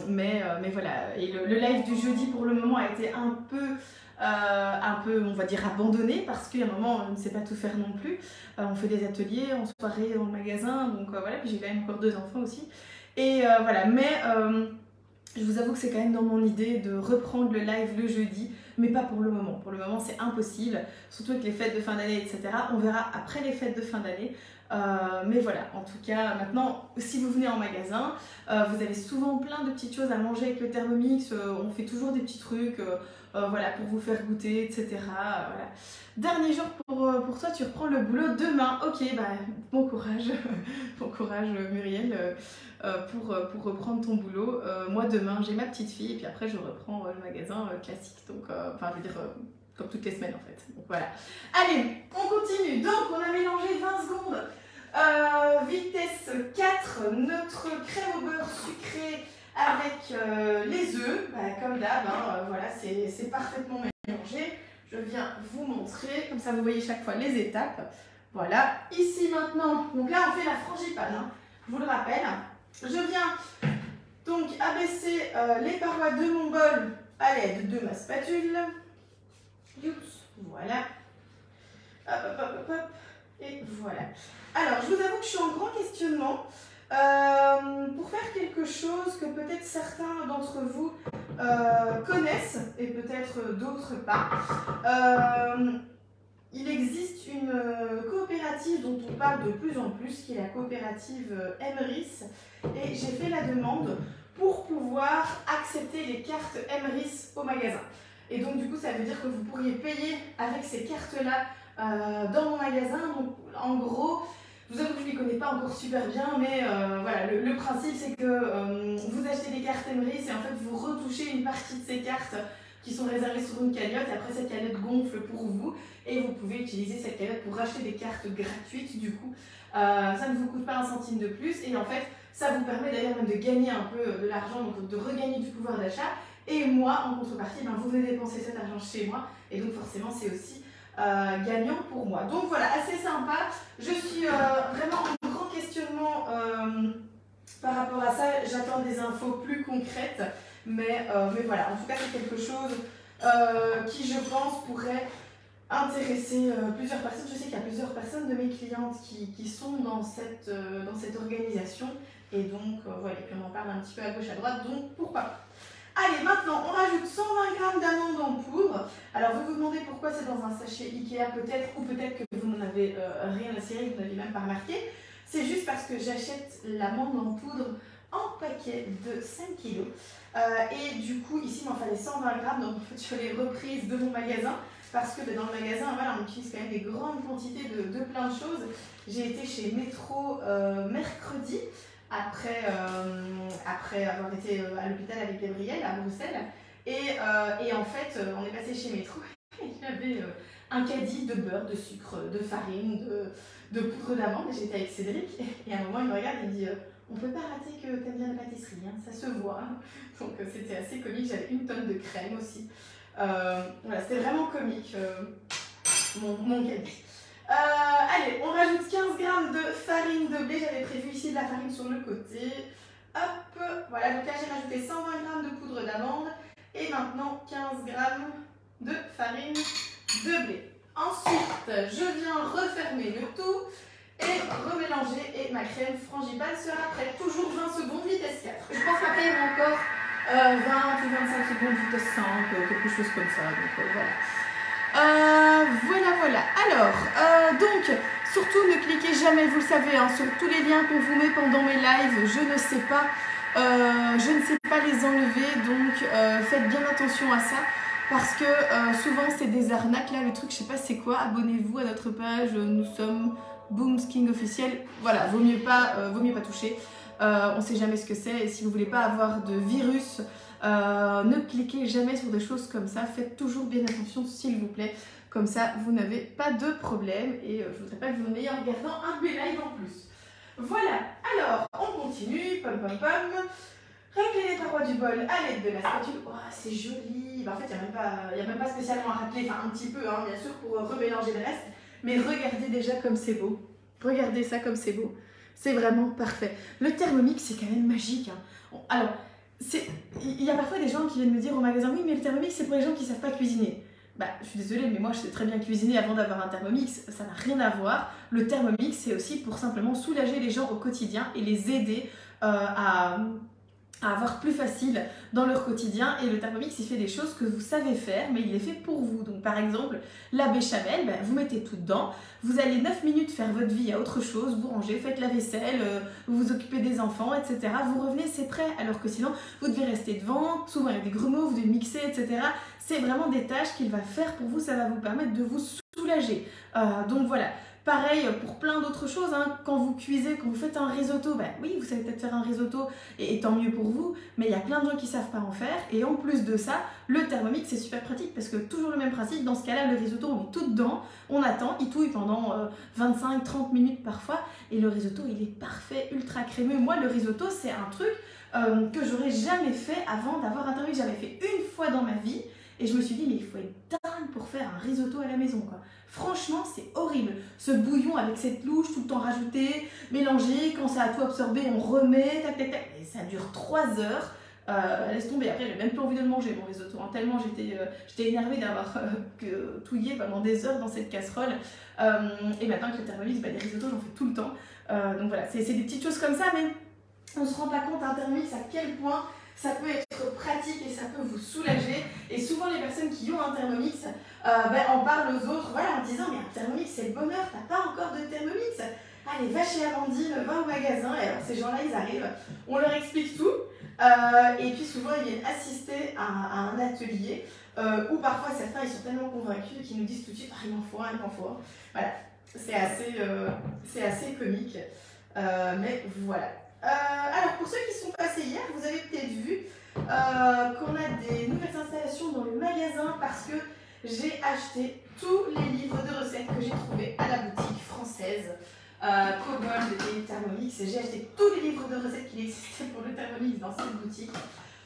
Mais voilà, et le live du jeudi pour le moment a été un peu on va dire abandonné parce qu'il y a un moment on ne sait pas tout faire non plus. On fait des ateliers en soirée dans le magasin, donc voilà, puis j'ai quand même encore 2 enfants aussi. Et voilà, mais je vous avoue que c'est quand même dans mon idée de reprendre le live le jeudi, mais pas pour le moment. Pour le moment, c'est impossible, surtout avec les fêtes de fin d'année, etc. On verra après les fêtes de fin d'année. Mais voilà, en tout cas, maintenant, si vous venez en magasin, vous avez souvent plein de petites choses à manger avec le Thermomix. On fait toujours des petits trucs voilà, pour vous faire goûter, etc. Voilà. Dernier jour pour toi, tu reprends le boulot demain. Ok, bon courage, bon courage Muriel. Pour reprendre ton boulot. Moi demain j'ai ma petite fille et puis après je reprends le magasin classique, donc enfin je veux dire comme toutes les semaines en fait. Donc voilà. Allez, on continue. Donc on a mélangé 20 secondes. Vitesse 4, notre crème au beurre sucré avec les œufs, comme d'hab, hein, voilà, c'est parfaitement mélangé. Je viens vous montrer, comme ça vous voyez chaque fois les étapes. Voilà, ici maintenant, donc là on fait la frangipane, hein, je vous le rappelle. Je viens donc abaisser les parois de mon bol à l'aide de ma spatule. Voilà. Hop. Et voilà. Alors, je vous avoue que je suis en grand questionnement pour faire quelque chose que peut-être certains d'entre vous connaissent et peut-être d'autres pas. Il existe une coopérative dont on parle de plus en plus, qui est la coopérative Emrys. Et j'ai fait la demande pour pouvoir accepter les cartes Emrys au magasin. Et donc, du coup, ça veut dire que vous pourriez payer avec ces cartes-là dans mon magasin. Donc, en gros, je vous avoue que je ne les connais pas pas encore super bien, mais voilà, le principe c'est que vous achetez des cartes Emeris et en fait vous retouchez une partie de ces cartes qui sont réservées sur une cagnotte, et après cette cagnotte gonfle pour vous, et vous pouvez utiliser cette cagnotte pour racheter des cartes gratuites du coup. Ça ne vous coûte pas un centime de plus, et en fait, ça vous permet d'ailleurs même de gagner un peu de l'argent, donc de regagner du pouvoir d'achat, et moi, en contrepartie, ben, vous venez dépenser cet argent chez moi, et donc forcément, c'est aussi gagnant pour moi. Donc voilà, assez sympa. Je suis vraiment en grand questionnement par rapport à ça. J'attends des infos plus concrètes, mais voilà, en tout cas, c'est quelque chose qui, je pense, pourrait intéresser plusieurs personnes. Je sais qu'il y a plusieurs personnes de mes clientes qui sont dans cette organisation, et donc voilà, puis on en parle un petit peu à gauche à droite, donc pourquoi pas. Allez, maintenant on rajoute 120 g d'amandes en poudre. Alors vous vous demandez pourquoi c'est dans un sachet Ikea peut-être, ou peut-être que vous n'en avez rien à cirer, vous n'avez même pas remarqué. C'est juste parce que j'achète l'amande en poudre en paquet de 5 kg. Et du coup ici il m'en fallait 120 g, donc en fait je l'ai reprise de mon magasin. Parce que dans le magasin, voilà, on utilise quand même des grandes quantités de plein de choses. J'ai été chez Métro mercredi, après avoir été à l'hôpital avec Gabriel à Bruxelles. Et en fait, on est passé chez Métro. Il y avait un caddie de beurre, de sucre, de farine, de poudre d'amande. J'étais avec Cédric. Et à un moment, il me regarde et il me dit on ne peut pas rater que tu aimes bien la pâtisserie, hein, ça se voit. Donc c'était assez comique. J'avais une tonne de crème aussi. Voilà, c'était vraiment comique, mon caddie. Allez, on rajoute 15 g de farine de blé. J'avais prévu ici de la farine sur le côté. Hop, voilà, donc là j'ai rajouté 120 g de poudre d'amande et maintenant 15 g de farine de blé. Ensuite, je viens refermer le tout et remélanger, et ma crème frangipane sera prête. Toujours 20 secondes, vitesse 4. Je pense qu'après il y aura encore 20 ou 25 secondes, vitesse 5, quelque chose comme ça. Donc voilà. Alors, donc, surtout ne cliquez jamais, vous le savez, hein, sur tous les liens qu'on vous met pendant mes lives. Je ne sais pas les enlever, donc faites bien attention à ça. Parce que souvent c'est des arnaques. Là, le truc, je sais pas c'est quoi. Abonnez-vous à notre page. Nous sommes Booms King officiel. Voilà, vaut mieux pas toucher. On sait jamais ce que c'est. Et si vous voulez pas avoir de virus, ne cliquez jamais sur des choses comme ça. Faites toujours bien attention, s'il vous plaît. Comme ça, vous n'avez pas de problème. Et je voudrais pas que vous m'ayez en regardant un live en plus. Voilà. Alors, on continue. Pom pom pom. Racler les parois du bol à l'aide de la spatule. Oh, c'est joli. En fait, il n'y a même pas spécialement à racler, enfin un petit peu, hein, bien sûr, pour remélanger le reste. Mais regardez déjà comme c'est beau. Regardez ça comme c'est beau. C'est vraiment parfait. Le Thermomix, c'est quand même magique. Hein. Alors, il y a parfois des gens qui viennent me dire au magasin, oui, mais le Thermomix, c'est pour les gens qui ne savent pas cuisiner. Bah, je suis désolée, mais moi, je sais très bien cuisiner avant d'avoir un Thermomix. Ça n'a rien à voir. Le Thermomix, c'est aussi pour simplement soulager les gens au quotidien et les aider à avoir plus facile dans leur quotidien. Et le Thermomix, il fait des choses que vous savez faire, mais il les fait pour vous. Donc par exemple, la béchamel, ben, vous mettez tout dedans, vous allez 9 minutes faire votre vie à autre chose, vous rangez, faites la vaisselle, vous vous occupez des enfants, etc. Vous revenez, c'est prêt, alors que sinon, vous devez rester devant, souvent il y a des grumeaux, vous devez mixer, etc. C'est vraiment des tâches qu'il va faire pour vous, ça va vous permettre de vous soulager. Donc voilà. Pareil pour plein d'autres choses, hein. Quand vous cuisez, quand vous faites un risotto, ben oui, vous savez peut-être faire un risotto et tant mieux pour vous, mais il y a plein de gens qui ne savent pas en faire. Et en plus de ça, le Thermomix, c'est super pratique parce que toujours le même principe, dans ce cas-là, le risotto, on met tout dedans, on attend, il touille pendant 25-30 minutes parfois, et le risotto, il est parfait, ultra crémeux. Moi, le risotto, c'est un truc que j'aurais jamais fait avant d'avoir un Thermomix. J'avais fait une fois dans ma vie, et je me suis dit, mais il faut être dingue pour faire un risotto à la maison, quoi. Franchement, c'est horrible. Ce bouillon avec cette louche, tout le temps rajouté, mélangé, quand ça a tout absorbé, on remet, tac, tac, tac. Et ça dure 3 heures. Laisse tomber, après, j'ai même plus envie de le manger, mon risotto. Hein, tellement j'étais énervée d'avoir touillé pendant des heures dans cette casserole. Et maintenant, avec le Thermomix, bah, des risottos, j'en fais tout le temps. Donc voilà, c'est des petites choses comme ça, mais on ne se rend pas compte, un Thermomix, à quel point ça peut être pratique et ça peut vous soulager. Et souvent, les personnes qui ont un Thermomix en parlent aux autres, voilà, en disant mais un Thermomix, c'est le bonheur, t'as pas encore de Thermomix? Allez, va chez Amandine, va au magasin. Et alors, ces gens-là, ils arrivent, on leur explique tout. Et puis, souvent, ils viennent assister à un atelier où parfois, certains, ils sont tellement convaincus qu'ils nous disent tout de suite, ah, il m'en faut un, il m'en faut un. Voilà, c'est assez comique. Mais voilà. Alors pour ceux qui sont passés hier, vous avez peut-être vu qu'on a des nouvelles installations dans le magasin parce que j'ai acheté tous les livres de recettes que j'ai trouvés à la boutique française Kobold et Thermomix. J'ai acheté tous les livres de recettes qui existaient pour le Thermomix dans cette boutique.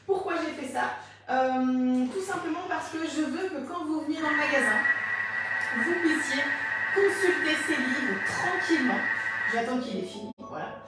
Pourquoi j'ai fait ça? Tout simplement parce que je veux que quand vous venez dans le magasin, vous puissiez consulter ces livres tranquillement. J'attends qu'il est fini, voilà.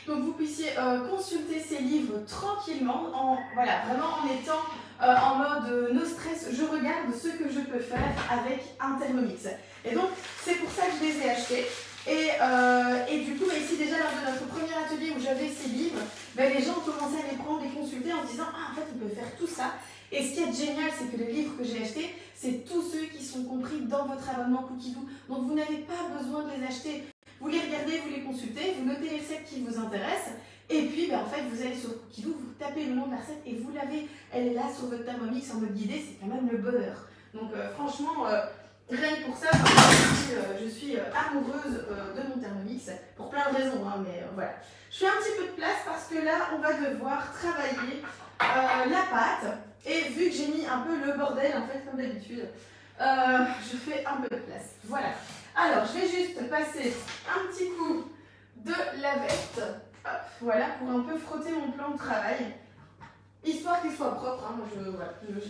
Donc vous puissiez consulter ces livres tranquillement, vraiment en étant en mode no stress. Je regarde ce que je peux faire avec un Thermomix. Et donc c'est pour ça que je les ai achetés. Et du coup, ici déjà lors de notre premier atelier où j'avais ces livres, les gens ont commencé à les prendre, les consulter en se disant ah en fait ils peuvent faire tout ça. Et ce qui est génial, c'est que les livres que j'ai achetés, c'est tous ceux qui sont compris dans votre abonnement Cookidoo. Donc vous n'avez pas besoin de les acheter. Vous les regardez, vous les consultez, vous notez les recettes qui vous intéressent, et puis en fait vous allez sur Cookidoo, vous tapez le nom de la recette et vous l'avez, elle est là sur votre Thermomix en mode guidé, c'est quand même le bonheur. Donc franchement, rien que pour ça, je suis amoureuse de mon Thermomix, pour plein de raisons, hein, mais voilà. Je fais un petit peu de place parce que là on va devoir travailler la pâte, et vu que j'ai mis un peu le bordel en fait comme d'habitude, je fais un peu de place, voilà. Alors, je vais juste passer un petit coup de lavette, hop, voilà, pour un peu frotter mon plan de travail, histoire qu'il soit propre. Hein.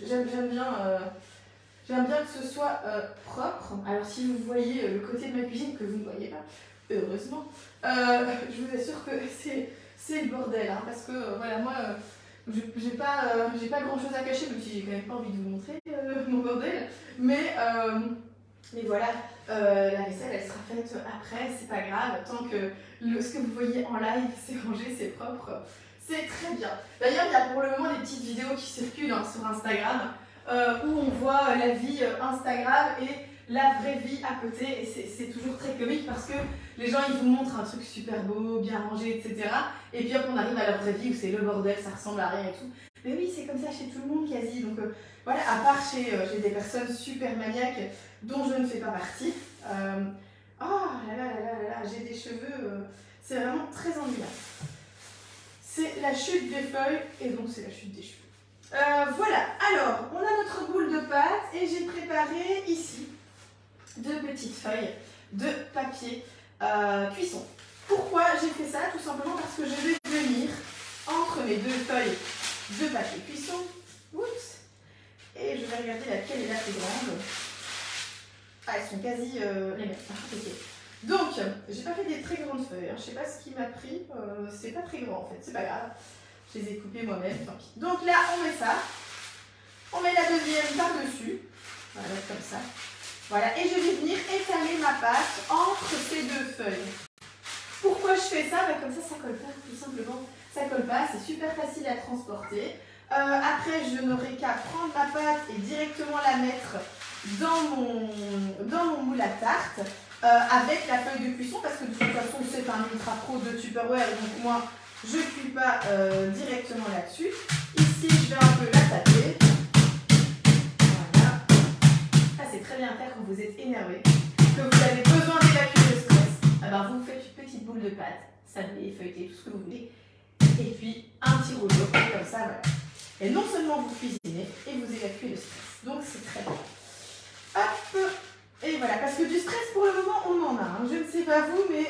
J'aime bien que ce soit propre. Alors, si vous voyez le côté de ma cuisine que vous ne voyez pas, heureusement, je vous assure que c'est le bordel, hein, parce que voilà, moi, j'ai pas grand chose à cacher, même si j'ai quand même pas envie de vous montrer mon bordel, mais voilà, la vaisselle elle sera faite après, c'est pas grave, tant que ce que vous voyez en live c'est rangé, c'est propre, c'est très bien. D'ailleurs il y a pour le moment des petites vidéos qui circulent sur Instagram où on voit la vie Instagram et la vraie vie à côté, et c'est toujours très comique parce que les gens ils vous montrent un truc super beau, bien rangé, etc. Et puis après on arrive à leur vraie vie où c'est le bordel, ça ressemble à rien et tout. Mais oui, c'est comme ça chez tout le monde quasi, donc voilà, à part chez des personnes super maniaques dont je ne fais pas partie. Oh là là là là là, j'ai des cheveux, c'est vraiment très ennuyant. C'est la chute des feuilles et donc c'est la chute des cheveux. Voilà, alors on a notre boule de pâte et j'ai préparé ici 2 petites feuilles de papier cuisson. Pourquoi j'ai fait ça? Tout simplement parce que je vais venir entre mes 2 feuilles de papier cuisson, oups, et je vais regarder laquelle est la plus grande. Ah, elles sont quasi les mêmes. Okay. Donc, j'ai pas fait des très grandes feuilles, hein. Je sais pas ce qui m'a pris, c'est pas très grand en fait, c'est pas grave. Je les ai coupées moi-même, tant pis. Donc là, on met ça, on met la deuxième par-dessus, on va mettre comme ça. Voilà, et je vais venir étaler ma pâte entre ces 2 feuilles. Pourquoi je fais ça? Comme ça colle pas, tout simplement. Ça colle pas, c'est super facile à transporter. Après, je n'aurai qu'à prendre ma pâte et directement la mettre dans mon moule à tarte avec la feuille de cuisson, parce que de toute façon, c'est un ultra pro de Tupperware, donc moi, je ne cuis pas directement là-dessus. Ici, je vais un peu la taper. Voilà. Ça, c'est très bien à faire quand vous êtes énervé, que vous avez besoin d'évacuer le stress. Alors, vous faites une petite boule de pâte, sablée, feuilletée, tout ce que vous voulez. Et puis, un petit rouleau, comme ça, voilà. Et non seulement vous cuisinez, et vous évacuez le stress. Donc, c'est très bien. Hop! Et voilà, parce que du stress, pour le moment, on en a. Hein. Je ne sais pas vous, mais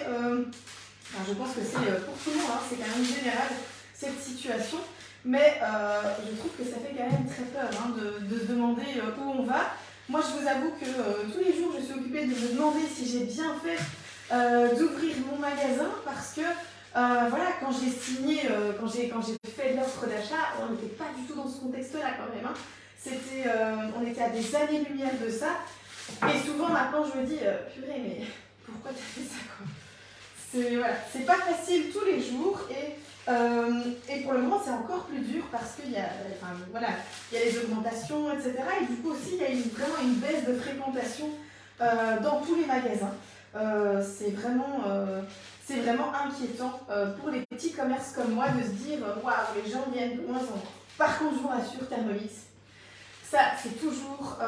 je pense que c'est pour tout le monde, hein, c'est quand même général, cette situation. Mais je trouve que ça fait quand même très peur hein, de se demander où on va. Moi, je vous avoue que tous les jours, je suis occupée de me demander si j'ai bien fait d'ouvrir mon magasin, parce que voilà, quand j'ai signé, quand j'ai fait l'offre d'achat, on n'était pas du tout dans ce contexte-là quand même. Hein. On était à des années-lumière de ça. Et souvent maintenant je me dis, purée, mais pourquoi tu as fait ça quoi? C'est pas facile tous les jours et pour le moment c'est encore plus dur parce qu'il y a, il y a les augmentations, etc. Et du coup aussi il y a vraiment une baisse de fréquentation dans tous les magasins. C'est vraiment inquiétant pour les petits commerces comme moi de se dire, waouh, les gens viennent de moins en moins. Par contre, je vous rassure, Thermomix, ça, c'est toujours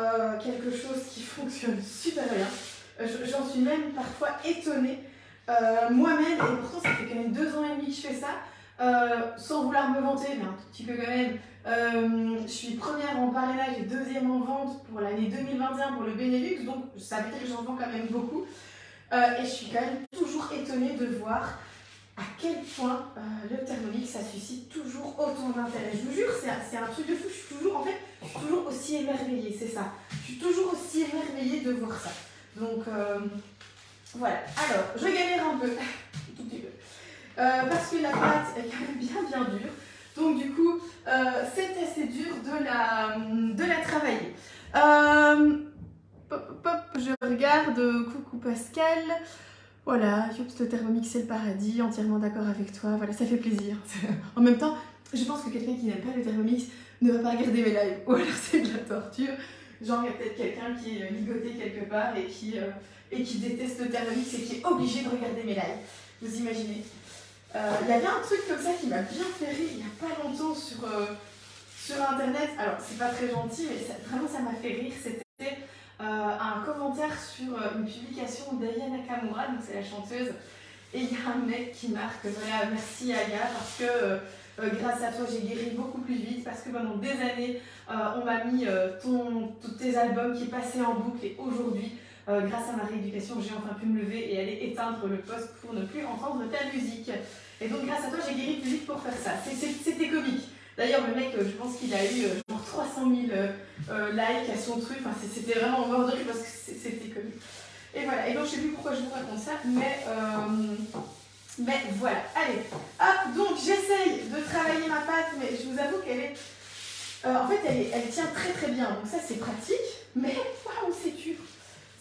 quelque chose qui fonctionne super bien. J'en suis même parfois étonnée Moi-même, et pourtant ça fait quand même 2 ans et demi que je fais ça, sans vouloir me vanter, mais un tout petit peu quand même, je suis première en parrainage et 2e en vente pour l'année 2021 pour le Benelux, donc ça veut dire que j'en vends quand même beaucoup. Et je suis quand même toujours étonnée de voir à quel point le Thermomix, ça suscite toujours autant d'intérêt. Je vous jure, c'est un truc de fou. Je suis toujours, en fait, toujours aussi émerveillée, c'est ça. Je suis toujours aussi émerveillée de voir ça. Donc, voilà. Alors, je galère un peu, un tout petit peu. Parce que la pâte est quand même bien dure. Donc, du coup, c'est assez dur de la travailler. Je regarde. Coucou Pascal. Voilà, Youps, le Thermomix c'est le paradis, entièrement d'accord avec toi, voilà, ça fait plaisir. En même temps, je pense que quelqu'un qui n'aime pas le Thermomix ne va pas regarder mes lives, ou alors c'est de la torture. Genre, il y a peut-être quelqu'un qui est ligoté quelque part et qui déteste le Thermomix et qui est obligé de regarder mes lives. Vous imaginez? Il y avait un truc comme ça qui m'a bien fait rire il n'y a pas longtemps sur internet. Alors, c'est pas très gentil, mais vraiment ça m'a fait rire. C'était un commentaire sur une publication d'Aya Nakamura, donc c'est la chanteuse, et il y a un mec qui marque voilà, merci Aya parce que grâce à toi j'ai guéri beaucoup plus vite, parce que pendant des années on m'a mis tous tes albums qui passaient en boucle, et aujourd'hui grâce à ma rééducation j'ai enfin pu me lever et aller éteindre le poste pour ne plus entendre ta musique, et donc grâce à toi j'ai guéri plus vite pour faire ça. C'était comique. D'ailleurs, le mec, je pense qu'il a eu genre 300 000 likes à son truc. Enfin, c'était vraiment mort de rire parce que c'était comique. Et voilà. Et donc, je ne sais plus pourquoi je vous raconte ça, mais voilà. Allez, hop. Donc, j'essaye de travailler ma pâte, mais je vous avoue qu'elle est... en fait, elle tient très bien. Donc ça, c'est pratique. Mais waouh, c'est dur.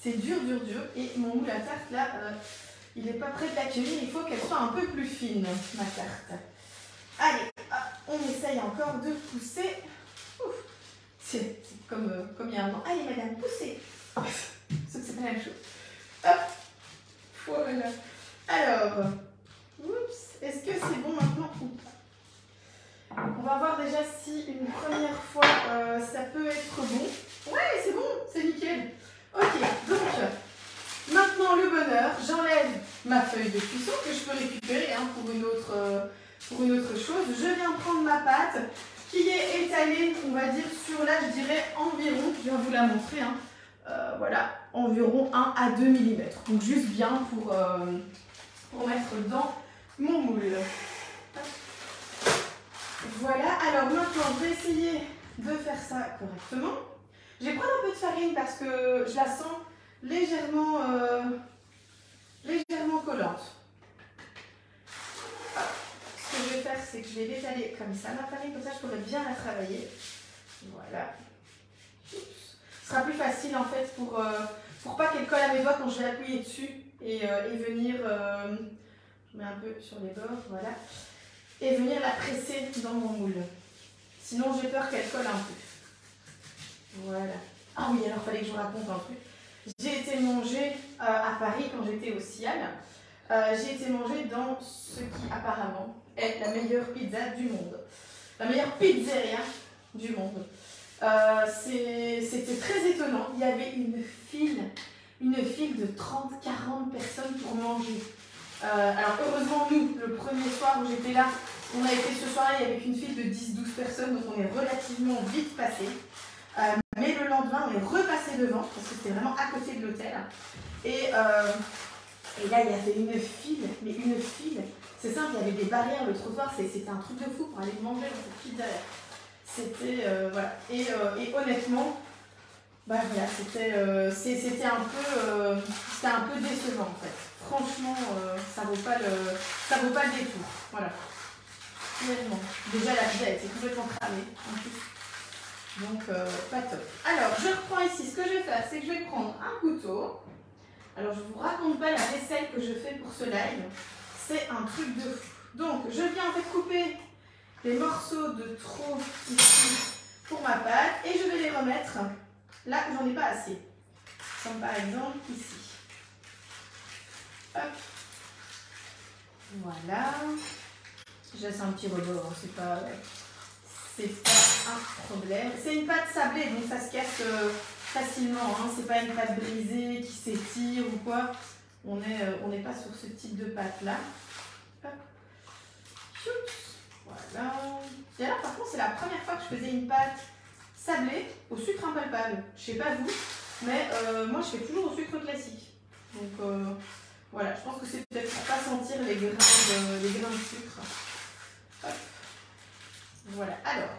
C'est dur. Et mon moule à tarte, là, il n'est pas prêt de l'accueillir. Il faut qu'elle soit un peu plus fine, ma tarte. Allez, on essaye encore de pousser. C'est comme il y a un an. Allez, madame, poussez. Sauf que c'est pas la même chose. Hop. Voilà. Alors, oups, est-ce que c'est bon maintenant ou pas? On va voir déjà si une première fois ça peut être bon. Ouais, c'est bon, c'est nickel. Ok, donc maintenant le bonheur, j'enlève ma feuille de cuisson que je peux récupérer hein, pour une autre chose. Je viens prendre ma pâte qui est étalée, on va dire, sur là, je dirais environ, je viens vous la montrer, hein, voilà, environ 1 à 2 mm. Donc juste bien pour mettre dans mon moule. Voilà, alors maintenant, je vais essayer de faire ça correctement. Je vais prendre un peu de farine parce que je la sens légèrement collante. Ce que je vais faire, c'est que je vais l'étaler comme ça, ma farine, comme ça je pourrais bien la travailler. Voilà. Oups. Ce sera plus facile en fait pour pas qu'elle colle à mes doigts quand je vais appuyer dessus et venir, je mets un peu sur les bords, voilà, et venir la presser dans mon moule. Sinon j'ai peur qu'elle colle un peu. Voilà. Ah oui, alors il fallait que je vous raconte un truc. J'ai été manger à Paris quand j'étais au Cial. J'ai été manger dans ce qui apparemment est la meilleure pizza du monde. La meilleure pizzeria du monde. C'était très étonnant. Il y avait une file de 30-40 personnes pour manger. Alors heureusement, nous, le premier soir où j'étais là, on a été ce soir-là avec une file de 10-12 personnes, donc on est relativement vite passé. Mais le lendemain, on est repassé devant, parce que c'était vraiment à côté de l'hôtel. Et là, il y avait une file, mais une file. C'est simple, il y avait des barrières, le trottoir, c'était un truc de fou pour aller manger dans cette pizzeria. C'était, voilà. Et honnêtement, bah voilà, c'était un peu décevant en fait. Franchement, ça vaut pas le détour. Voilà. Honnêtement. Déjà, la pizza, elle était complètement cramée en plus. Donc, pas top. Alors, je reprends ici. Ce que je vais faire, c'est que je vais prendre un couteau. Alors, je ne vous raconte pas la vaisselle que je fais pour ce live. C'est un truc de fou. Donc, je viens en fait couper les morceaux de trop ici pour ma pâte. Et je vais les remettre là où j'en ai pas assez. Comme par exemple ici. Hop. Voilà. Je laisse un petit rebord. C'est pas un problème. C'est une pâte sablée, donc ça se casse facilement. Hein. C'est pas une pâte brisée qui s'étire ou quoi. On n'est pas sur ce type de pâte-là. Voilà. Et alors, par contre, c'est la première fois que je faisais une pâte sablée au sucre impalpable. Je sais pas vous, mais moi, je fais toujours au sucre classique. Donc, voilà, je pense que c'est peut-être pour pas sentir les grains de sucre. Hop. Voilà, alors.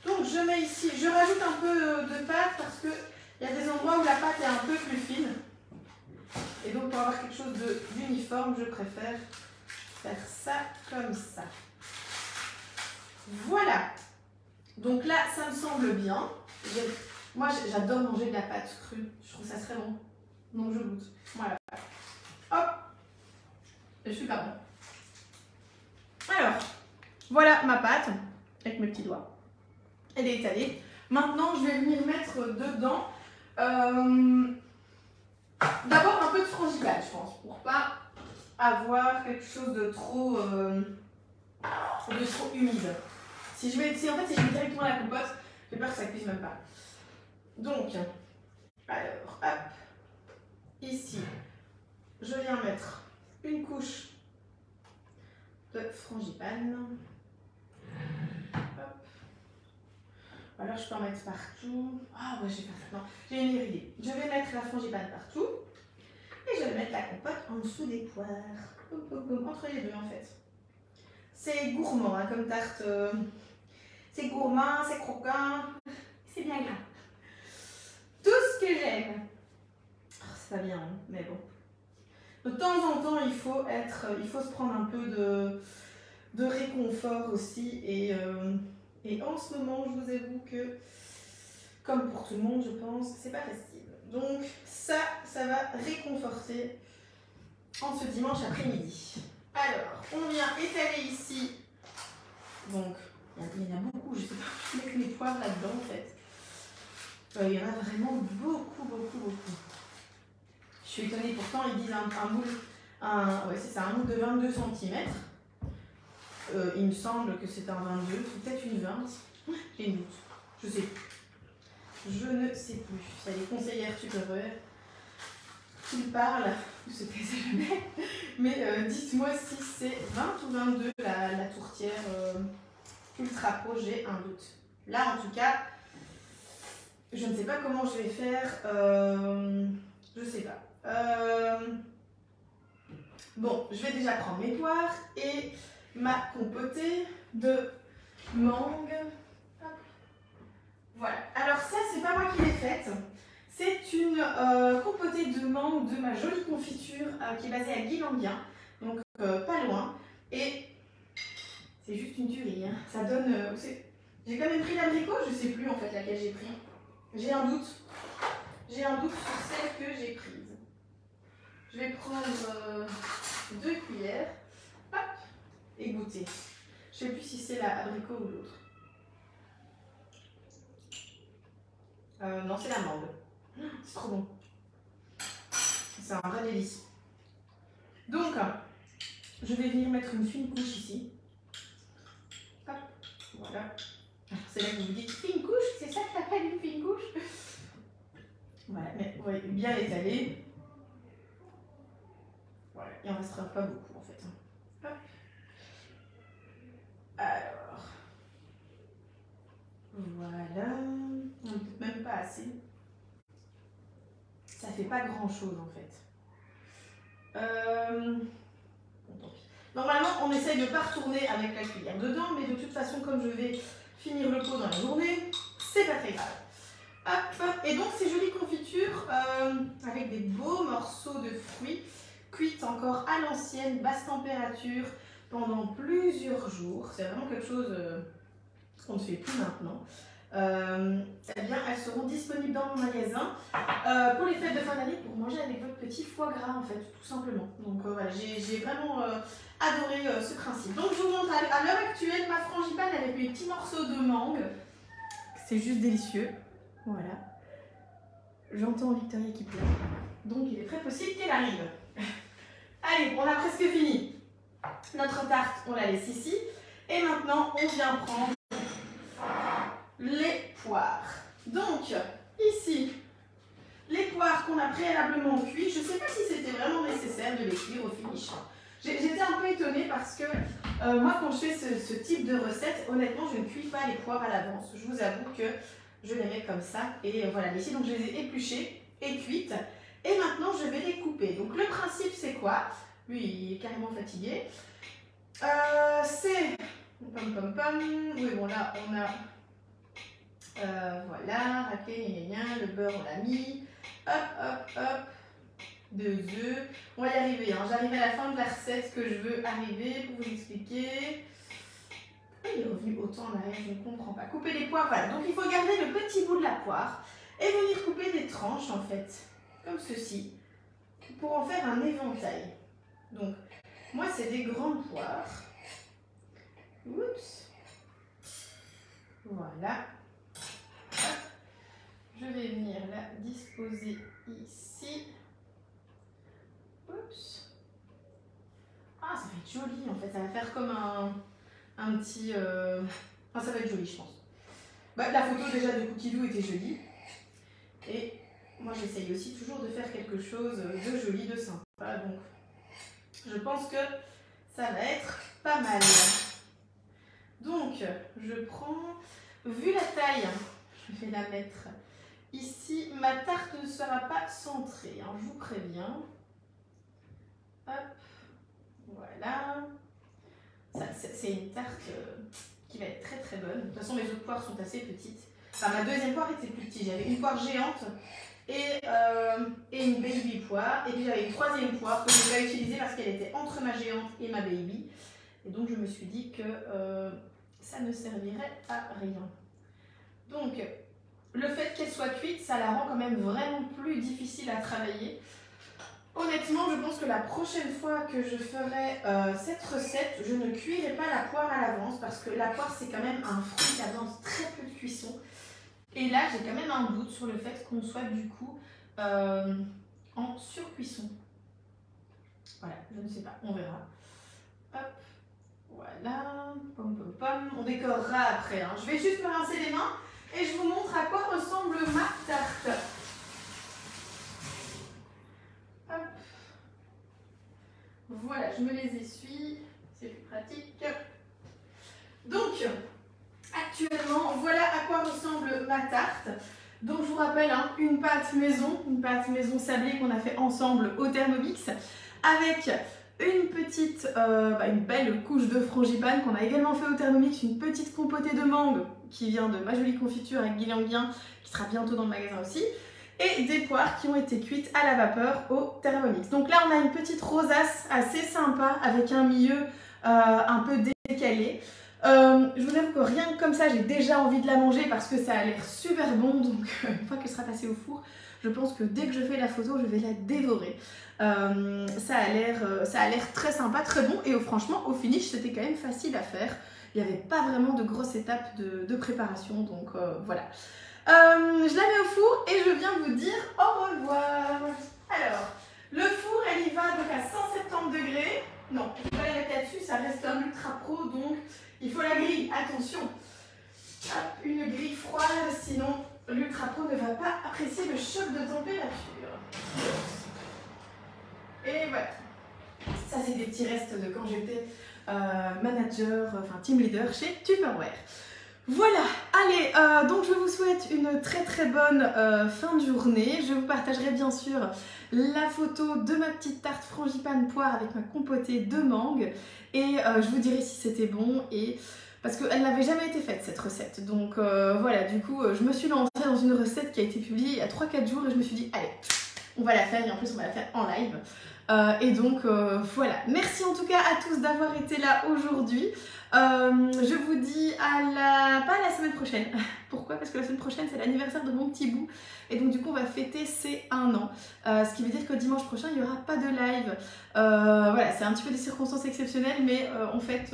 Donc, je mets ici, je rajoute un peu de pâte parce qu'il y a des endroits où la pâte est un peu plus fine. Et donc, pour avoir quelque chose d'uniforme, je préfère faire ça comme ça. Voilà. Donc là, ça me semble bien. Moi, j'adore manger de la pâte crue. Je trouve ça très bon. Donc, je goûte. Voilà. Hop. C'est super bon. Alors, voilà ma pâte avec mes petits doigts. Elle est étalée. Maintenant, je vais venir mettre dedans d'abord un peu de frangipane, je pense, pour pas avoir quelque chose de trop humide. Si je mets directement la compote, j'ai peur que ça cuise même pas. Donc, alors, hop, ici, je viens mettre une couche de frangipane. Hop. Alors, je peux en mettre partout. Ah ouais, je vais faire ça. Non, j'ai une meilleure idée. Je vais mettre la frangipane partout. Et je vais mettre la compote en dessous des poires. Entre les deux, en fait. C'est gourmand, hein, comme tarte. C'est gourmand, c'est croquant. C'est bien gras. Tout ce que j'aime. Oh, c'est pas bien, hein, mais bon. De temps en temps, il faut se prendre un peu de réconfort aussi. Et en ce moment, je vous avoue que, comme pour tout le monde, je pense, c'est pas facile. Donc ça va réconforter en ce dimanche après-midi. Alors, on vient étaler ici. Donc, il y en a beaucoup. Je sais pas où je mets mes poivres là-dedans en fait. Il y en a vraiment beaucoup. Je suis étonnée, pourtant ils disent un moule, ouais, c'est ça, un moule de 22 cm. Il me semble que c'est un 22, peut-être une 20. J'ai une doute, je sais plus. Je ne sais plus. Il y a les conseillères supérieures qui me parlent, ou se taisent jamais. Mais dites-moi si c'est 20 ou 22 la tourtière ultra pro, j'ai un doute. Là en tout cas, je ne sais pas comment je vais faire. Je sais pas. Bon, je vais déjà prendre mes poires et ma compotée de mangue. Voilà. Alors ça, c'est pas moi qui l'ai faite. C'est une compotée de mangue de ma jolie confiture qui est basée à Guilanguin, donc pas loin. Et c'est juste une tuerie. Hein. Ça donne. J'ai quand même pris l'abricot, je sais plus en fait laquelle j'ai pris. J'ai un doute. J'ai un doute sur celle que j'ai prise. Je vais prendre 2 cuillères, hop, et goûter. Je sais plus si c'est l'abricot ou l'autre. Non, c'est la mangue. C'est trop bon. C'est un vrai délice. Donc, je vais venir mettre une fine couche ici. Hop, voilà. C'est là que vous vous dites fine couche, c'est ça que t'appelles une fine couche? Voilà, mais ouais, bien étalé. Voilà, il en restera pas beaucoup en fait. Hop. Alors, voilà. Même pas assez. Ça fait pas grand chose en fait. Normalement, on essaye de ne pas retourner avec la cuillère dedans, mais de toute façon, comme je vais finir le pot dans la journée, c'est pas très grave. Hop. Et donc, ces jolies confitures avec des beaux morceaux de fruits, cuites encore à l'ancienne, basse température, pendant plusieurs jours. C'est vraiment quelque chose qu'on ne fait plus maintenant. Eh bien, elles seront disponibles dans mon magasin pour les fêtes de fin d'année pour manger avec votre petit foie gras en fait, tout simplement. Donc voilà, j'ai vraiment adoré ce principe. Donc je vous montre à l'heure actuelle ma frangipane avec mes petits morceaux de mangue. C'est juste délicieux. Voilà. J'entends Victoria qui pleure. Donc il est très possible qu'elle arrive. Allez, on a presque fini. Notre tarte, on la laisse ici. Et maintenant, on vient prendre les poires. Donc, ici, les poires qu'on a préalablement cuites. Je ne sais pas si c'était vraiment nécessaire de les cuire au finish. J'étais un peu étonnée parce que moi, quand je fais ce type de recette, honnêtement, je ne cuis pas les poires à l'avance. Je vous avoue que je les mets comme ça. Et voilà, ici, donc je les ai épluchées et cuites. Et maintenant, je vais les couper. Donc, le principe, c'est quoi? Lui, il est carrément fatigué. C'est... Oui, bon, là, on a... voilà, raclé, le beurre, on l'a mis. Hop, hop, hop. 2 œufs. On va y arriver. Hein. J'arrive à la fin de la recette que je veux arriver pour vous expliquer. Pourquoi il est revenu autant en arrière? Je ne comprends pas. Couper les poires, voilà. Donc, il faut garder le petit bout de la poire et venir couper des tranches, en fait. Comme ceci. Pour en faire un éventail. Donc, moi, c'est des grandes poires. Oups. Voilà. Hop. Je vais venir la disposer ici. Oups. Ah, ça va être joli en fait. Ça va faire comme un petit... Enfin, ça va être joli, je pense. Bah, la photo déjà de Cookie Doo était jolie. Et moi, j'essaye aussi toujours de faire quelque chose de joli, de sympa. Donc, je pense que ça va être pas mal. Donc, je prends, vu la taille, je vais la mettre ici. Ma tarte ne sera pas centrée, hein, je vous préviens. Hop, voilà. C'est une tarte qui va être très très bonne. De toute façon, mes autres poires sont assez petites. Enfin, ma deuxième poire était plus petite. J'avais une poire géante et une baby poire. Et puis j'avais une troisième poire que je vais utiliser parce qu'elle était entre ma géante et ma baby. Et donc, je me suis dit que ça ne servirait à rien. Donc, le fait qu'elle soit cuite, ça la rend quand même vraiment plus difficile à travailler. Honnêtement, je pense que la prochaine fois que je ferai cette recette, je ne cuirai pas la poire à l'avance parce que la poire, c'est quand même un fruit qui a besoin de très peu de cuisson. Et là, j'ai quand même un doute sur le fait qu'on soit du coup en surcuisson. Voilà, je ne sais pas, on verra. Hop. Voilà, pom pom pom. On décorera après. Hein. Je vais juste me rincer les mains et je vous montre à quoi ressemble ma tarte. Hop. Voilà, je me les essuie. C'est plus pratique. Donc, actuellement, voilà à quoi ressemble ma tarte. Donc, je vous rappelle, hein, une pâte maison sablée qu'on a fait ensemble au Thermomix avec une belle couche de frangipane qu'on a également fait au Thermomix, une petite compotée de mangue qui vient de Ma Jolie Confiture avec Guy Languien, qui sera bientôt dans le magasin aussi, et des poires qui ont été cuites à la vapeur au Thermomix. Donc là, on a une petite rosace assez sympa avec un milieu un peu décalé. Je vous avoue que rien que comme ça, j'ai déjà envie de la manger parce que ça a l'air super bon. Donc une fois qu'elle sera passée au four, je pense que dès que je fais la photo, je vais la dévorer. Ça a l'air très sympa, très bon. Et franchement, au finish, c'était quand même facile à faire. Il n'y avait pas vraiment de grosses étapes de préparation. Donc voilà. Je la mets au four et je viens vous dire au revoir. Alors, le four, elle y va donc à 170 degrés. Non, je ne vais pas la mettre là-dessus, ça reste un ultra pro, donc il faut la grille. Attention, hop, une grille froide, sinon l'ultra pro ne va pas apprécier le choc de température. Et voilà, ça c'est des petits restes de quand j'étais manager, enfin team leader chez Tupperware. Voilà, allez, donc je vous souhaite une très très bonne fin de journée. Je vous partagerai bien sûr la photo de ma petite tarte frangipane poire avec ma compotée de mangue. Et je vous dirai si c'était bon, et parce qu'elle n'avait jamais été faite cette recette. Donc voilà, du coup je me suis lancée dans une recette qui a été publiée il y a 3-4 jours et je me suis dit allez, on va la faire, et en plus on va la faire en live. Et donc voilà, merci en tout cas à tous d'avoir été là aujourd'hui. Je vous dis pas à la semaine prochaine. Pourquoi? Parce que la semaine prochaine c'est l'anniversaire de mon petit bout et donc du coup on va fêter ses 1 an, ce qui veut dire que dimanche prochain il n'y aura pas de live. Voilà, c'est un petit peu des circonstances exceptionnelles, mais on fête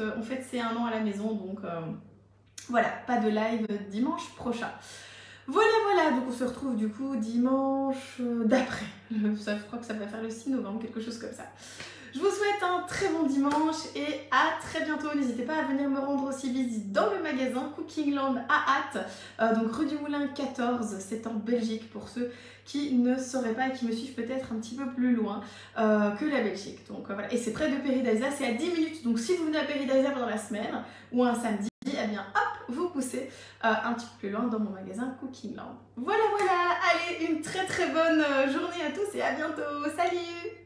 ses 1 an à la maison, donc voilà, pas de live dimanche prochain. Voilà, donc on se retrouve du coup dimanche d'après. Je crois que ça va faire le 6 novembre, quelque chose comme ça. Je vous souhaite un très bon dimanche et à très bientôt. N'hésitez pas à venir me rendre aussi visite dans le magasin Cooking Land à Ath, donc rue du Moulin 14, c'est en Belgique pour ceux qui ne sauraient pas et qui me suivent peut-être un petit peu plus loin que la Belgique. Donc voilà, et c'est près de Paradise, c'est à 10 minutes. Donc si vous venez à Paradise pendant la semaine ou un samedi, eh bien hop, vous poussez un petit peu plus loin dans mon magasin Cooking Land. Voilà, allez, une très bonne journée à tous et à bientôt. Salut!